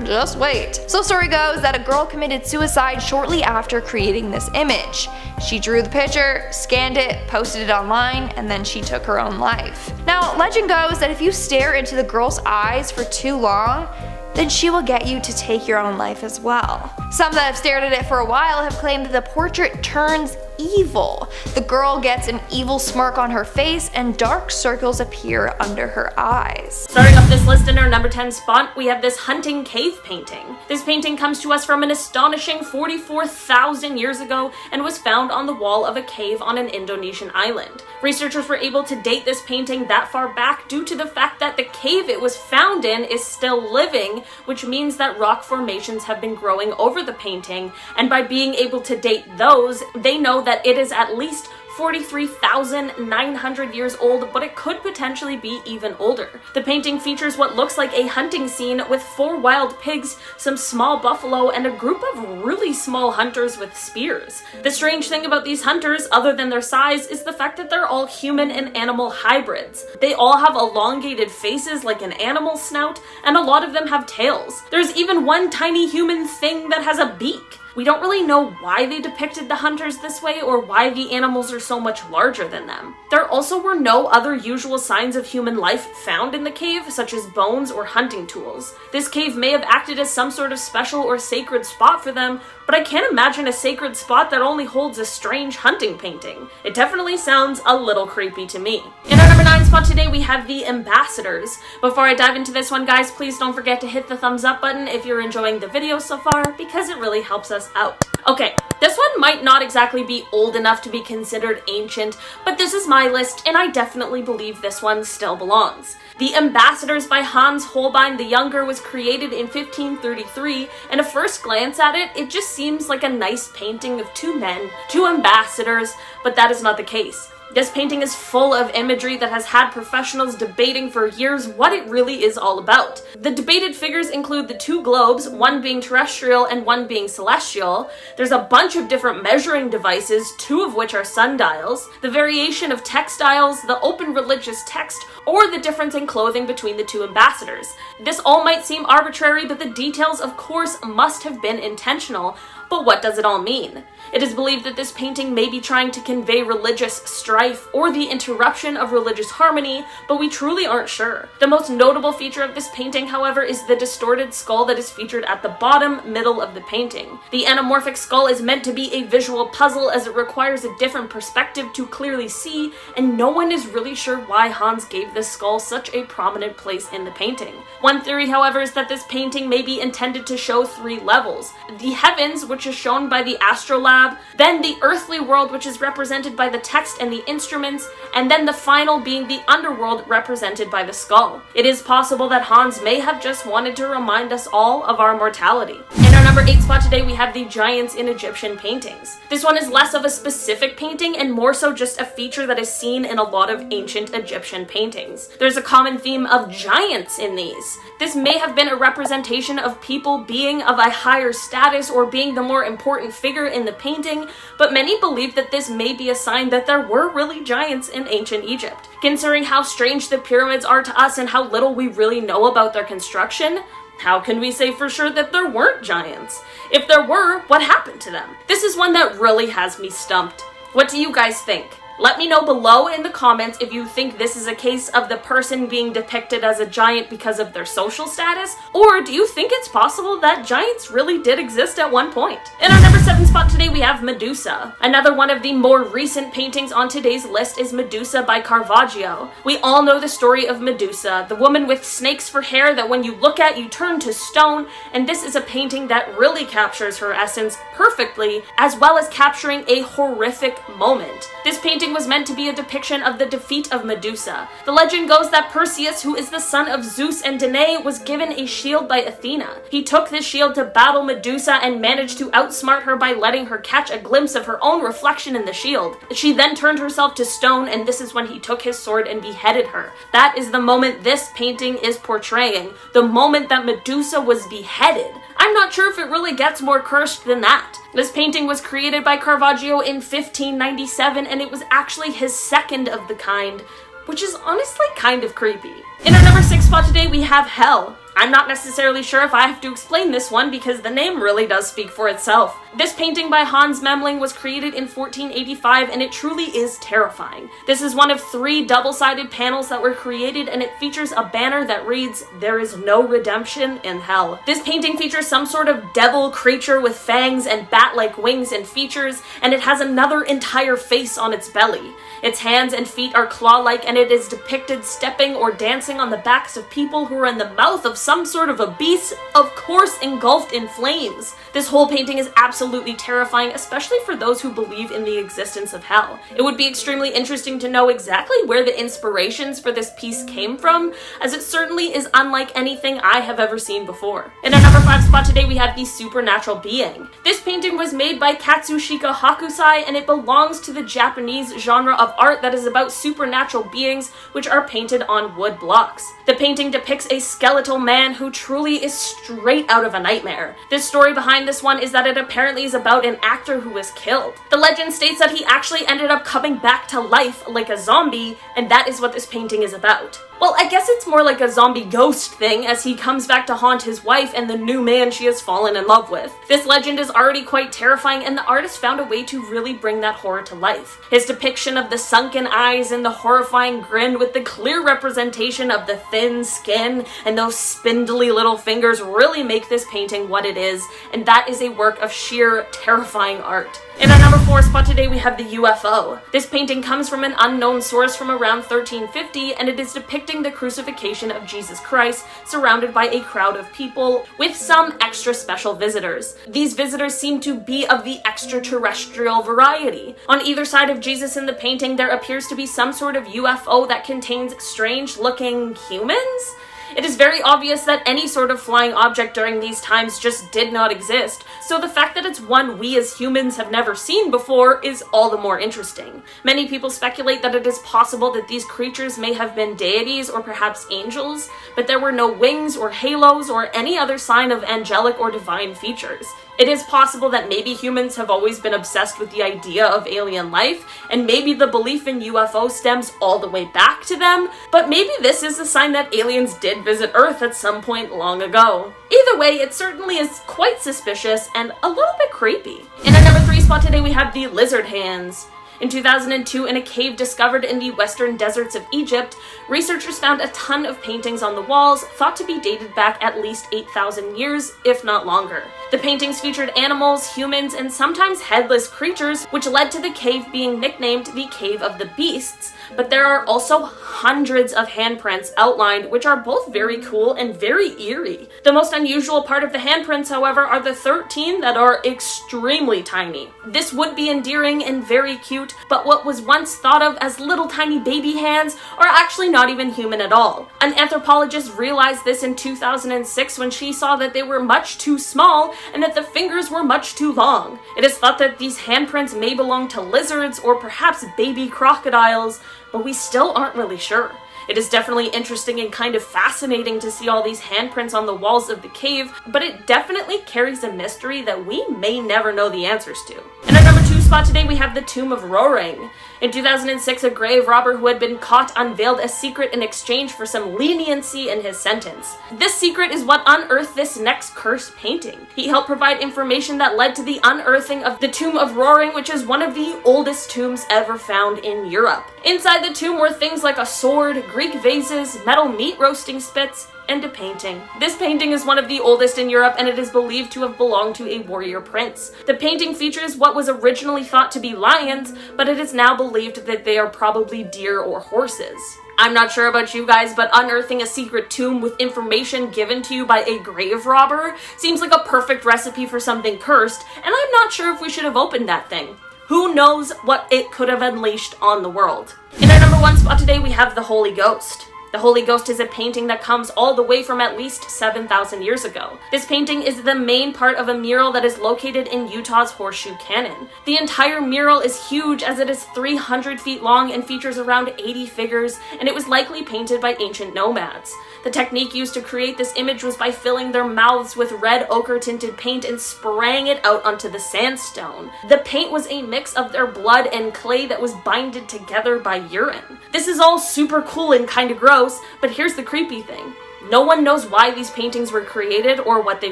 Just wait. So the story goes that a girl committed suicide shortly after creating this image. She drew the picture, scanned it, posted it online, and then she took her own life. Now, legend goes that if you stare into the girl's eyes for too long, then she will get you to take your own life as well. Some that have stared at it for a while have claimed that the portrait turns evil. The girl gets an evil smirk on her face and dark circles appear under her eyes. Starting off this list in our number 10 spot, we have this hunting cave painting. This painting comes to us from an astonishing 44,000 years ago and was found on the wall of a cave on an Indonesian island. Researchers were able to date this painting that far back due to the fact that the cave it was found in is still living, which means that rock formations have been growing over the painting, and by being able to date those, they know that it is at least 43,900 years old, but it could potentially be even older. The painting features what looks like a hunting scene with 4 wild pigs, some small buffalo, and a group of really small hunters with spears. The strange thing about these hunters, other than their size, is the fact that they're all human and animal hybrids. They all have elongated faces like an animal snout, and a lot of them have tails. There's even one tiny human thing that has a beak. We don't really know why they depicted the hunters this way or why the animals are so much larger than them. There also were no other usual signs of human life found in the cave, such as bones or hunting tools. This cave may have acted as some sort of special or sacred spot for them, but I can't imagine a sacred spot that only holds a strange hunting painting. It definitely sounds a little creepy to me. In our number 9 spot today, we have the Ambassadors. Before I dive into this one, guys, please don't forget to hit the thumbs up button if you're enjoying the video so far, because it really helps us out. Okay, this one might not exactly be old enough to be considered ancient, but this is my list, and I definitely believe this one still belongs. The Ambassadors by Hans Holbein the Younger was created in 1533, and at first glance at it, it just seems like a nice painting of two men, two ambassadors, but that is not the case. This painting is full of imagery that has had professionals debating for years what it really is all about. The debated figures include the two globes, one being terrestrial and one being celestial. There's a bunch of different measuring devices, two of which are sundials, the variation of textiles, the open religious text, or the difference in clothing between the two ambassadors. This all might seem arbitrary, but the details, of course, must have been intentional. But what does it all mean? It is believed that this painting may be trying to convey religious strife or the interruption of religious harmony, but we truly aren't sure. The most notable feature of this painting, however, is the distorted skull that is featured at the bottom middle of the painting. The anamorphic skull is meant to be a visual puzzle as it requires a different perspective to clearly see, and no one is really sure why Hans gave this skull such a prominent place in the painting. One theory, however, is that this painting may be intended to show 3 levels. The heavens, which is shown by the astrolabe, then the earthly world, which is represented by the text and the instruments, and then the final being the underworld represented by the skull. It is possible that Hans may have just wanted to remind us all of our mortality. In our number 8 spot today, we have the giants in Egyptian paintings. This one is less of a specific painting and more so just a feature that is seen in a lot of ancient Egyptian paintings. There's a common theme of giants in these. This may have been a representation of people being of a higher status or being the more important figure in the painting, but many believe that this may be a sign that there were really giants in ancient Egypt. Considering how strange the pyramids are to us and how little we really know about their construction, how can we say for sure that there weren't giants? If there were, what happened to them? This is one that really has me stumped. What do you guys think? Let me know below in the comments if you think this is a case of the person being depicted as a giant because of their social status, or do you think it's possible that giants really did exist at one point? In our number 7 spot today, we have Medusa. Another one of the more recent paintings on today's list is Medusa by Caravaggio. We all know the story of Medusa, the woman with snakes for hair that when you look at, you turn to stone, and this is a painting that really captures her essence perfectly, as well as capturing a horrific moment. This painting was meant to be a depiction of the defeat of Medusa. The legend goes that Perseus, who is the son of Zeus and Danae, was given a shield by Athena. He took this shield to battle Medusa and managed to outsmart her by letting her catch a glimpse of her own reflection in the shield. She then turned herself to stone, and this is when he took his sword and beheaded her. That is the moment this painting is portraying, the moment that Medusa was beheaded. I'm not sure if it really gets more cursed than that. This painting was created by Caravaggio in 1597, and it was actually his second of the kind, which is honestly kind of creepy. In our number 6 spot today, we have Hell. I'm not necessarily sure if I have to explain this one because the name really does speak for itself. This painting by Hans Memling was created in 1485 and it truly is terrifying. This is one of 3 double-sided panels that were created and it features a banner that reads, "There is no redemption in hell." This painting features some sort of devil creature with fangs and bat-like wings and features, and it has another entire face on its belly. Its hands and feet are claw-like and it is depicted stepping or dancing on the backs of people who are in the mouth of some sort of a beast, of course engulfed in flames. This whole painting is absolutely terrifying, especially for those who believe in the existence of hell. It would be extremely interesting to know exactly where the inspirations for this piece came from, as it certainly is unlike anything I have ever seen before. In our number 5 spot today, we have the Supernatural Being. This painting was made by Katsushika Hakusai, and it belongs to the Japanese genre of of art that is about supernatural beings which are painted on wood blocks. The painting depicts a skeletal man who truly is straight out of a nightmare. The story behind this one is that it apparently is about an actor who was killed. The legend states that he actually ended up coming back to life like a zombie, and that is what this painting is about. Well, I guess it's more like a zombie ghost thing, as he comes back to haunt his wife and the new man she has fallen in love with. This legend is already quite terrifying, and the artist found a way to really bring that horror to life. His depiction of the sunken eyes and the horrifying grin with the clear representation of the thin skin and those spindly little fingers really make this painting what it is, and that is a work of sheer terrifying art. In our number 4 spot today, we have the UFO. This painting comes from an unknown source from around 1350, and it is depicting the crucifixion of Jesus Christ surrounded by a crowd of people with some extra special visitors. These visitors seem to be of the extraterrestrial variety. On either side of Jesus in the painting, there appears to be some sort of UFO that contains strange-looking humans? It is very obvious that any sort of flying object during these times just did not exist, so the fact that it's one we as humans have never seen before is all the more interesting. Many people speculate that it is possible that these creatures may have been deities or perhaps angels, but there were no wings or halos or any other sign of angelic or divine features. It is possible that maybe humans have always been obsessed with the idea of alien life, and maybe the belief in UFO stems all the way back to them, but maybe this is a sign that aliens did visit Earth at some point long ago. Either way, it certainly is quite suspicious and a little bit creepy. In our number 3 spot today, we have the lizard hands. In 2002, in a cave discovered in the western deserts of Egypt, researchers found a ton of paintings on the walls, thought to be dated back at least 8,000 years, if not longer. The paintings featured animals, humans, and sometimes headless creatures, which led to the cave being nicknamed the Cave of the Beasts. But there are also hundreds of handprints outlined, which are both very cool and very eerie. The most unusual part of the handprints, however, are the 13 that are extremely tiny. This would be endearing and very cute, but what was once thought of as little tiny baby hands are actually not even human at all. An anthropologist realized this in 2006 when she saw that they were much too small and that the fingers were much too long. It is thought that these handprints may belong to lizards or perhaps baby crocodiles, but we still aren't really sure. It is definitely interesting and kind of fascinating to see all these handprints on the walls of the cave, but it definitely carries a mystery that we may never know the answers to. In our number 2 spot today, we have the Tomb of Roaring. In 2006, a grave robber who had been caught unveiled a secret in exchange for some leniency in his sentence. This secret is what unearthed this next cursed painting. He helped provide information that led to the unearthing of the Tomb of Roaring, which is one of the oldest tombs ever found in Europe. Inside the tomb were things like a sword, Greek vases, metal meat roasting spits, and a painting. This painting is one of the oldest in Europe, and it is believed to have belonged to a warrior prince. The painting features what was originally thought to be lions, but it is now believed that they are probably deer or horses. I'm not sure about you guys, but unearthing a secret tomb with information given to you by a grave robber seems like a perfect recipe for something cursed, and I'm not sure if we should have opened that thing. Who knows what it could have unleashed on the world. In our number 1 spot today, we have the Holy Ghost. The Holy Ghost is a painting that comes all the way from at least 7,000 years ago. This painting is the main part of a mural that is located in Utah's Horseshoe Canyon. The entire mural is huge, as it is 300 feet long and features around 80 figures, and it was likely painted by ancient nomads. The technique used to create this image was by filling their mouths with red ochre-tinted paint and spraying it out onto the sandstone. The paint was a mix of their blood and clay that was binded together by urine. This is all super cool and kind of gross, but here's the creepy thing. No one knows why these paintings were created or what they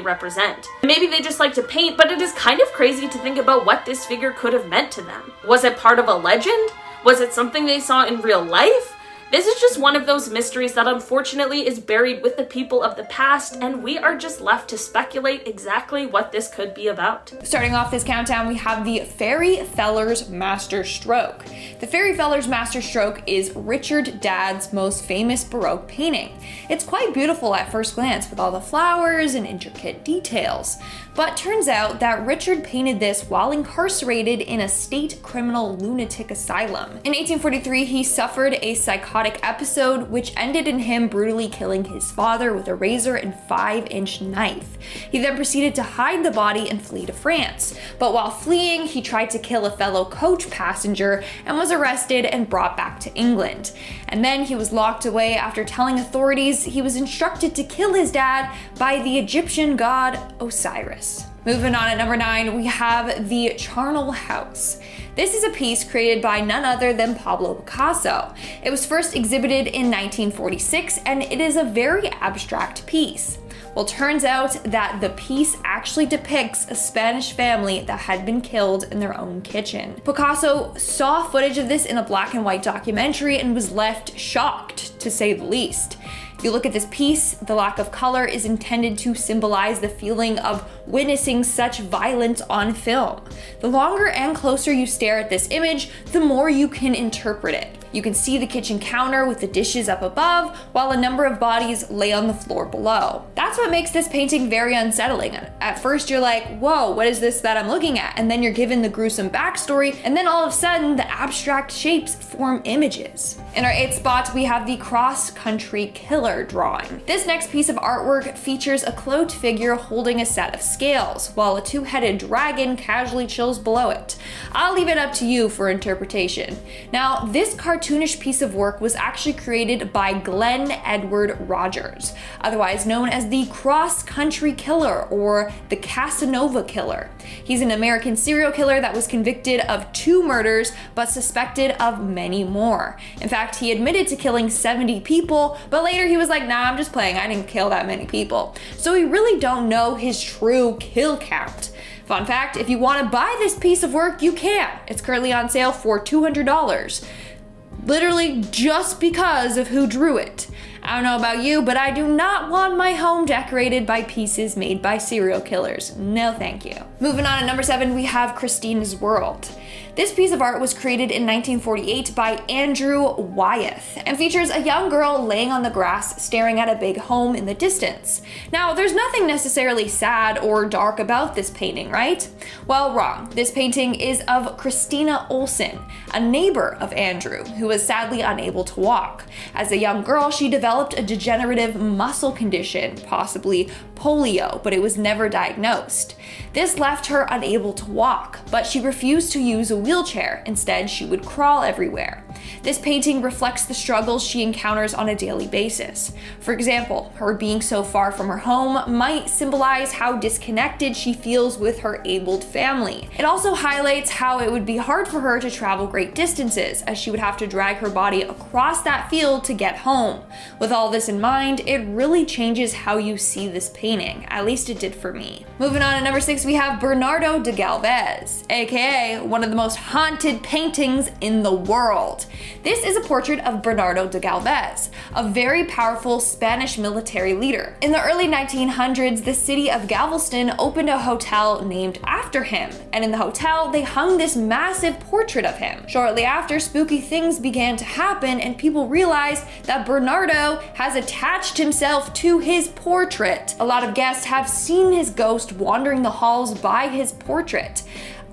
represent. Maybe they just like to paint, but it is kind of crazy to think about what this figure could have meant to them. Was it part of a legend? Was it something they saw in real life? This is just one of those mysteries that unfortunately is buried with the people of the past, and we are just left to speculate exactly what this could be about. Starting off this countdown, we have the Fairy Feller's Master Stroke. The Fairy Feller's Master Stroke is Richard Dadd's most famous Baroque painting. It's quite beautiful at first glance with all the flowers and intricate details. But turns out that Richard painted this while incarcerated in a state criminal lunatic asylum. In 1843, he suffered a psychotic episode which ended in him brutally killing his father with a razor and 5-inch knife. He then proceeded to hide the body and flee to France. But while fleeing, he tried to kill a fellow coach passenger and was arrested and brought back to England. And then he was locked away after telling authorities he was instructed to kill his dad by the Egyptian god Osiris. Moving on at number 9, we have the Charnel House. This is a piece created by none other than Pablo Picasso. It was first exhibited in 1946 and it is a very abstract piece. Well, turns out that the piece actually depicts a Spanish family that had been killed in their own kitchen. Picasso saw footage of this in a black and white documentary and was left shocked, to say the least. If you look at this piece, the lack of color is intended to symbolize the feeling of witnessing such violence on film. The longer and closer you stare at this image, the more you can interpret it. You can see the kitchen counter with the dishes up above, while a number of bodies lay on the floor below. That's what makes this painting very unsettling. At first you're like, whoa, what is this that I'm looking at? And then you're given the gruesome backstory, and then all of a sudden the abstract shapes form images. In our 8th spot, we have the cross-country killer drawing. This next piece of artwork features a cloaked figure holding a set of scales, while a 2-headed dragon casually chills below it. I'll leave it up to you for interpretation. Now, this cartoonish piece of work was actually created by Glenn Edward Rogers, otherwise known as the cross-country killer or the Casanova killer. He's an American serial killer that was convicted of 2 murders but suspected of many more. In fact, he admitted to killing 70 people, but later he was like, nah, I'm just playing, I didn't kill that many people. So we really don't know his true kill count. Fun fact, if you want to buy this piece of work, you can. It's currently on sale for $200. Literally just because of who drew it. I don't know about you, but I do not want my home decorated by pieces made by serial killers. No thank you. Moving on at number 7, we have Christina's World. This piece of art was created in 1948 by Andrew Wyeth and features a young girl laying on the grass staring at a big home in the distance. Now, there's nothing necessarily sad or dark about this painting, right? Well, wrong. This painting is of Christina Olsen, a neighbor of Andrew, who was sadly unable to walk. As a young girl, she developed a degenerative muscle condition, possibly polio, but it was never diagnosed. This left her unable to walk, but she refused to use a wheelchair. Instead, she would crawl everywhere. This painting reflects the struggles she encounters on a daily basis. For example, her being so far from her home might symbolize how disconnected she feels with her abled family. It also highlights how it would be hard for her to travel great distances, as she would have to drag her body across that field to get home. With all this in mind, it really changes how you see this painting. At least it did for me. Moving on to number 6, we have Bernardo de Galvez, aka one of the most haunted paintings in the world. This is a portrait of Bernardo de Galvez, a very powerful Spanish military leader. In the early 1900s, the city of Galveston opened a hotel named after him, and in the hotel, they hung this massive portrait of him. Shortly after, spooky things began to happen, and people realized that Bernardo has attached himself to his portrait. A lot of guests have seen his ghost wandering the halls by his portrait.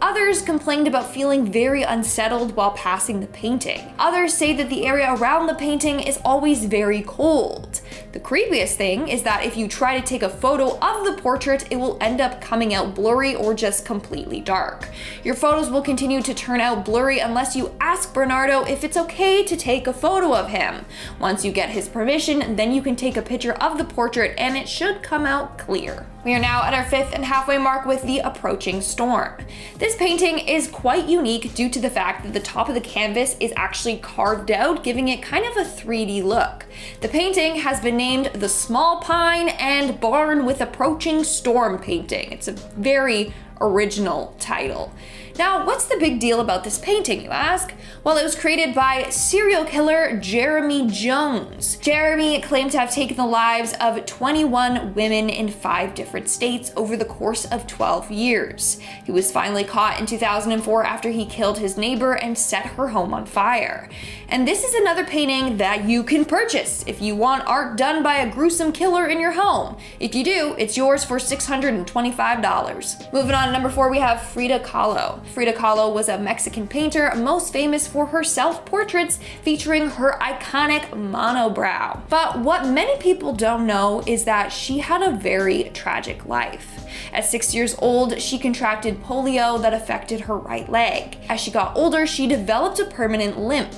Others complained about feeling very unsettled while passing the painting. Others say that the area around the painting is always very cold. The creepiest thing is that if you try to take a photo of the portrait, it will end up coming out blurry or just completely dark. Your photos will continue to turn out blurry unless you ask Bernardo if it's okay to take a photo of him. Once you get his permission, then you can take a picture of the portrait and it should come out clear. We are now at our 5th and halfway mark with the approaching storm. This painting is quite unique due to the fact that the top of the canvas is actually carved out, giving it kind of a 3D look. The painting has been named the Small Pine and Barn with Approaching Storm painting. It's a very original title. Now, what's the big deal about this painting, you ask? Well, it was created by serial killer Jeremy Jones. Jeremy claimed to have taken the lives of 21 women in 5 different states over the course of 12 years. He was finally caught in 2004 after he killed his neighbor and set her home on fire. And this is another painting that you can purchase if you want art done by a gruesome killer in your home. If you do, it's yours for $625. Moving on to number 4, we have Frida Kahlo. Frida Kahlo was a Mexican painter most famous for her self-portraits featuring her iconic monobrow. But what many people don't know is that she had a very tragic life. At 6 years old, she contracted polio that affected her right leg. As she got older, she developed a permanent limp.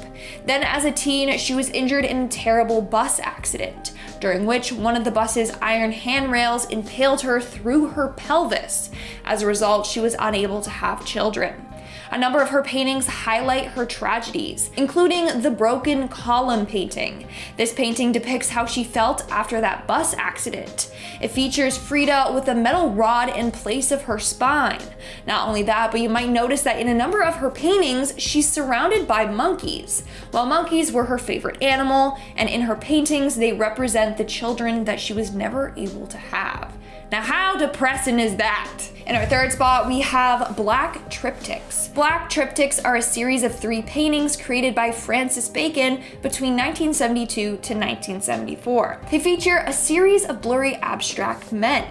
Then as a teen, she was injured in a terrible bus accident, during which one of the bus's iron handrails impaled her through her pelvis. As a result, she was unable to have children. A number of her paintings highlight her tragedies, including the Broken Column painting. This painting depicts how she felt after that bus accident. It features Frida with a metal rod in place of her spine. Not only that, but you might notice that in a number of her paintings, she's surrounded by monkeys. Well, monkeys were her favorite animal, and in her paintings, they represent the children that she was never able to have. Now, how depressing is that? In our third spot, we have Black Triptychs. Black Triptychs are a series of 3 paintings created by Francis Bacon between 1972 to 1974. They feature a series of blurry abstract men.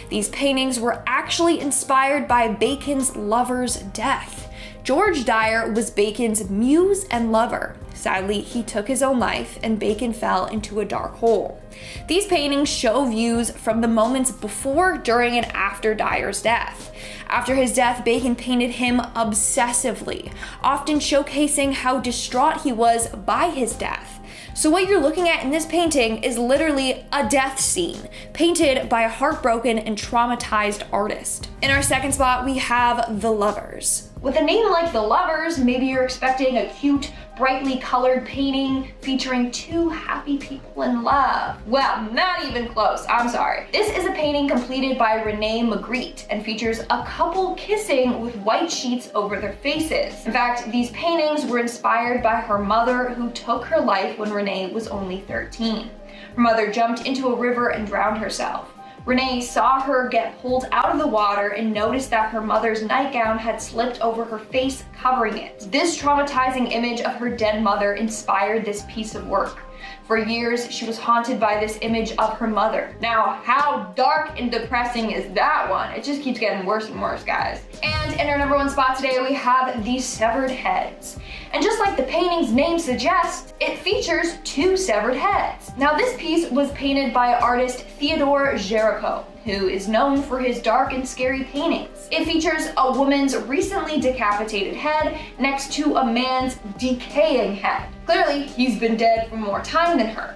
These paintings were actually inspired by Bacon's lover's death. George Dyer was Bacon's muse and lover. Sadly, he took his own life and Bacon fell into a dark hole. These paintings show views from the moments before, during, and after Dyer's death. After his death, Bacon painted him obsessively, often showcasing how distraught he was by his death. So what you're looking at in this painting is literally a death scene, painted by a heartbroken and traumatized artist. In our second spot, we have The Lovers. With a name like The Lovers, maybe you're expecting a cute, brightly colored painting featuring 2 happy people in love. Well, not even close, I'm sorry. This is a painting completed by Renee Magritte and features a couple kissing with white sheets over their faces. In fact, these paintings were inspired by her mother, who took her life when Renee was only 13. Her mother jumped into a river and drowned herself. Renee saw her get pulled out of the water and noticed that her mother's nightgown had slipped over her face, covering it. This traumatizing image of her dead mother inspired this piece of work. For years, she was haunted by this image of her mother. Now, how dark and depressing is that one? It just keeps getting worse and worse, guys. And in our number 1 spot today, we have The Severed Heads. And just like the painting's name suggests, it features 2 severed heads. Now, this piece was painted by artist Theodore Géricault, who is known for his dark and scary paintings. It features a woman's recently decapitated head next to a man's decaying head. Clearly, he's been dead for more time than her.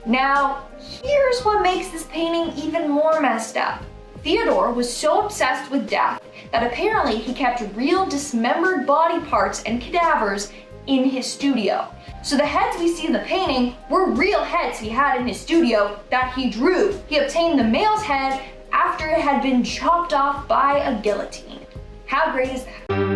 Now, here's what makes this painting even more messed up. Theodore was so obsessed with death that apparently he kept real dismembered body parts and cadavers in his studio. So the heads we see in the painting were real heads he had in his studio that he drew. He obtained the male's head after it had been chopped off by a guillotine. How great is that?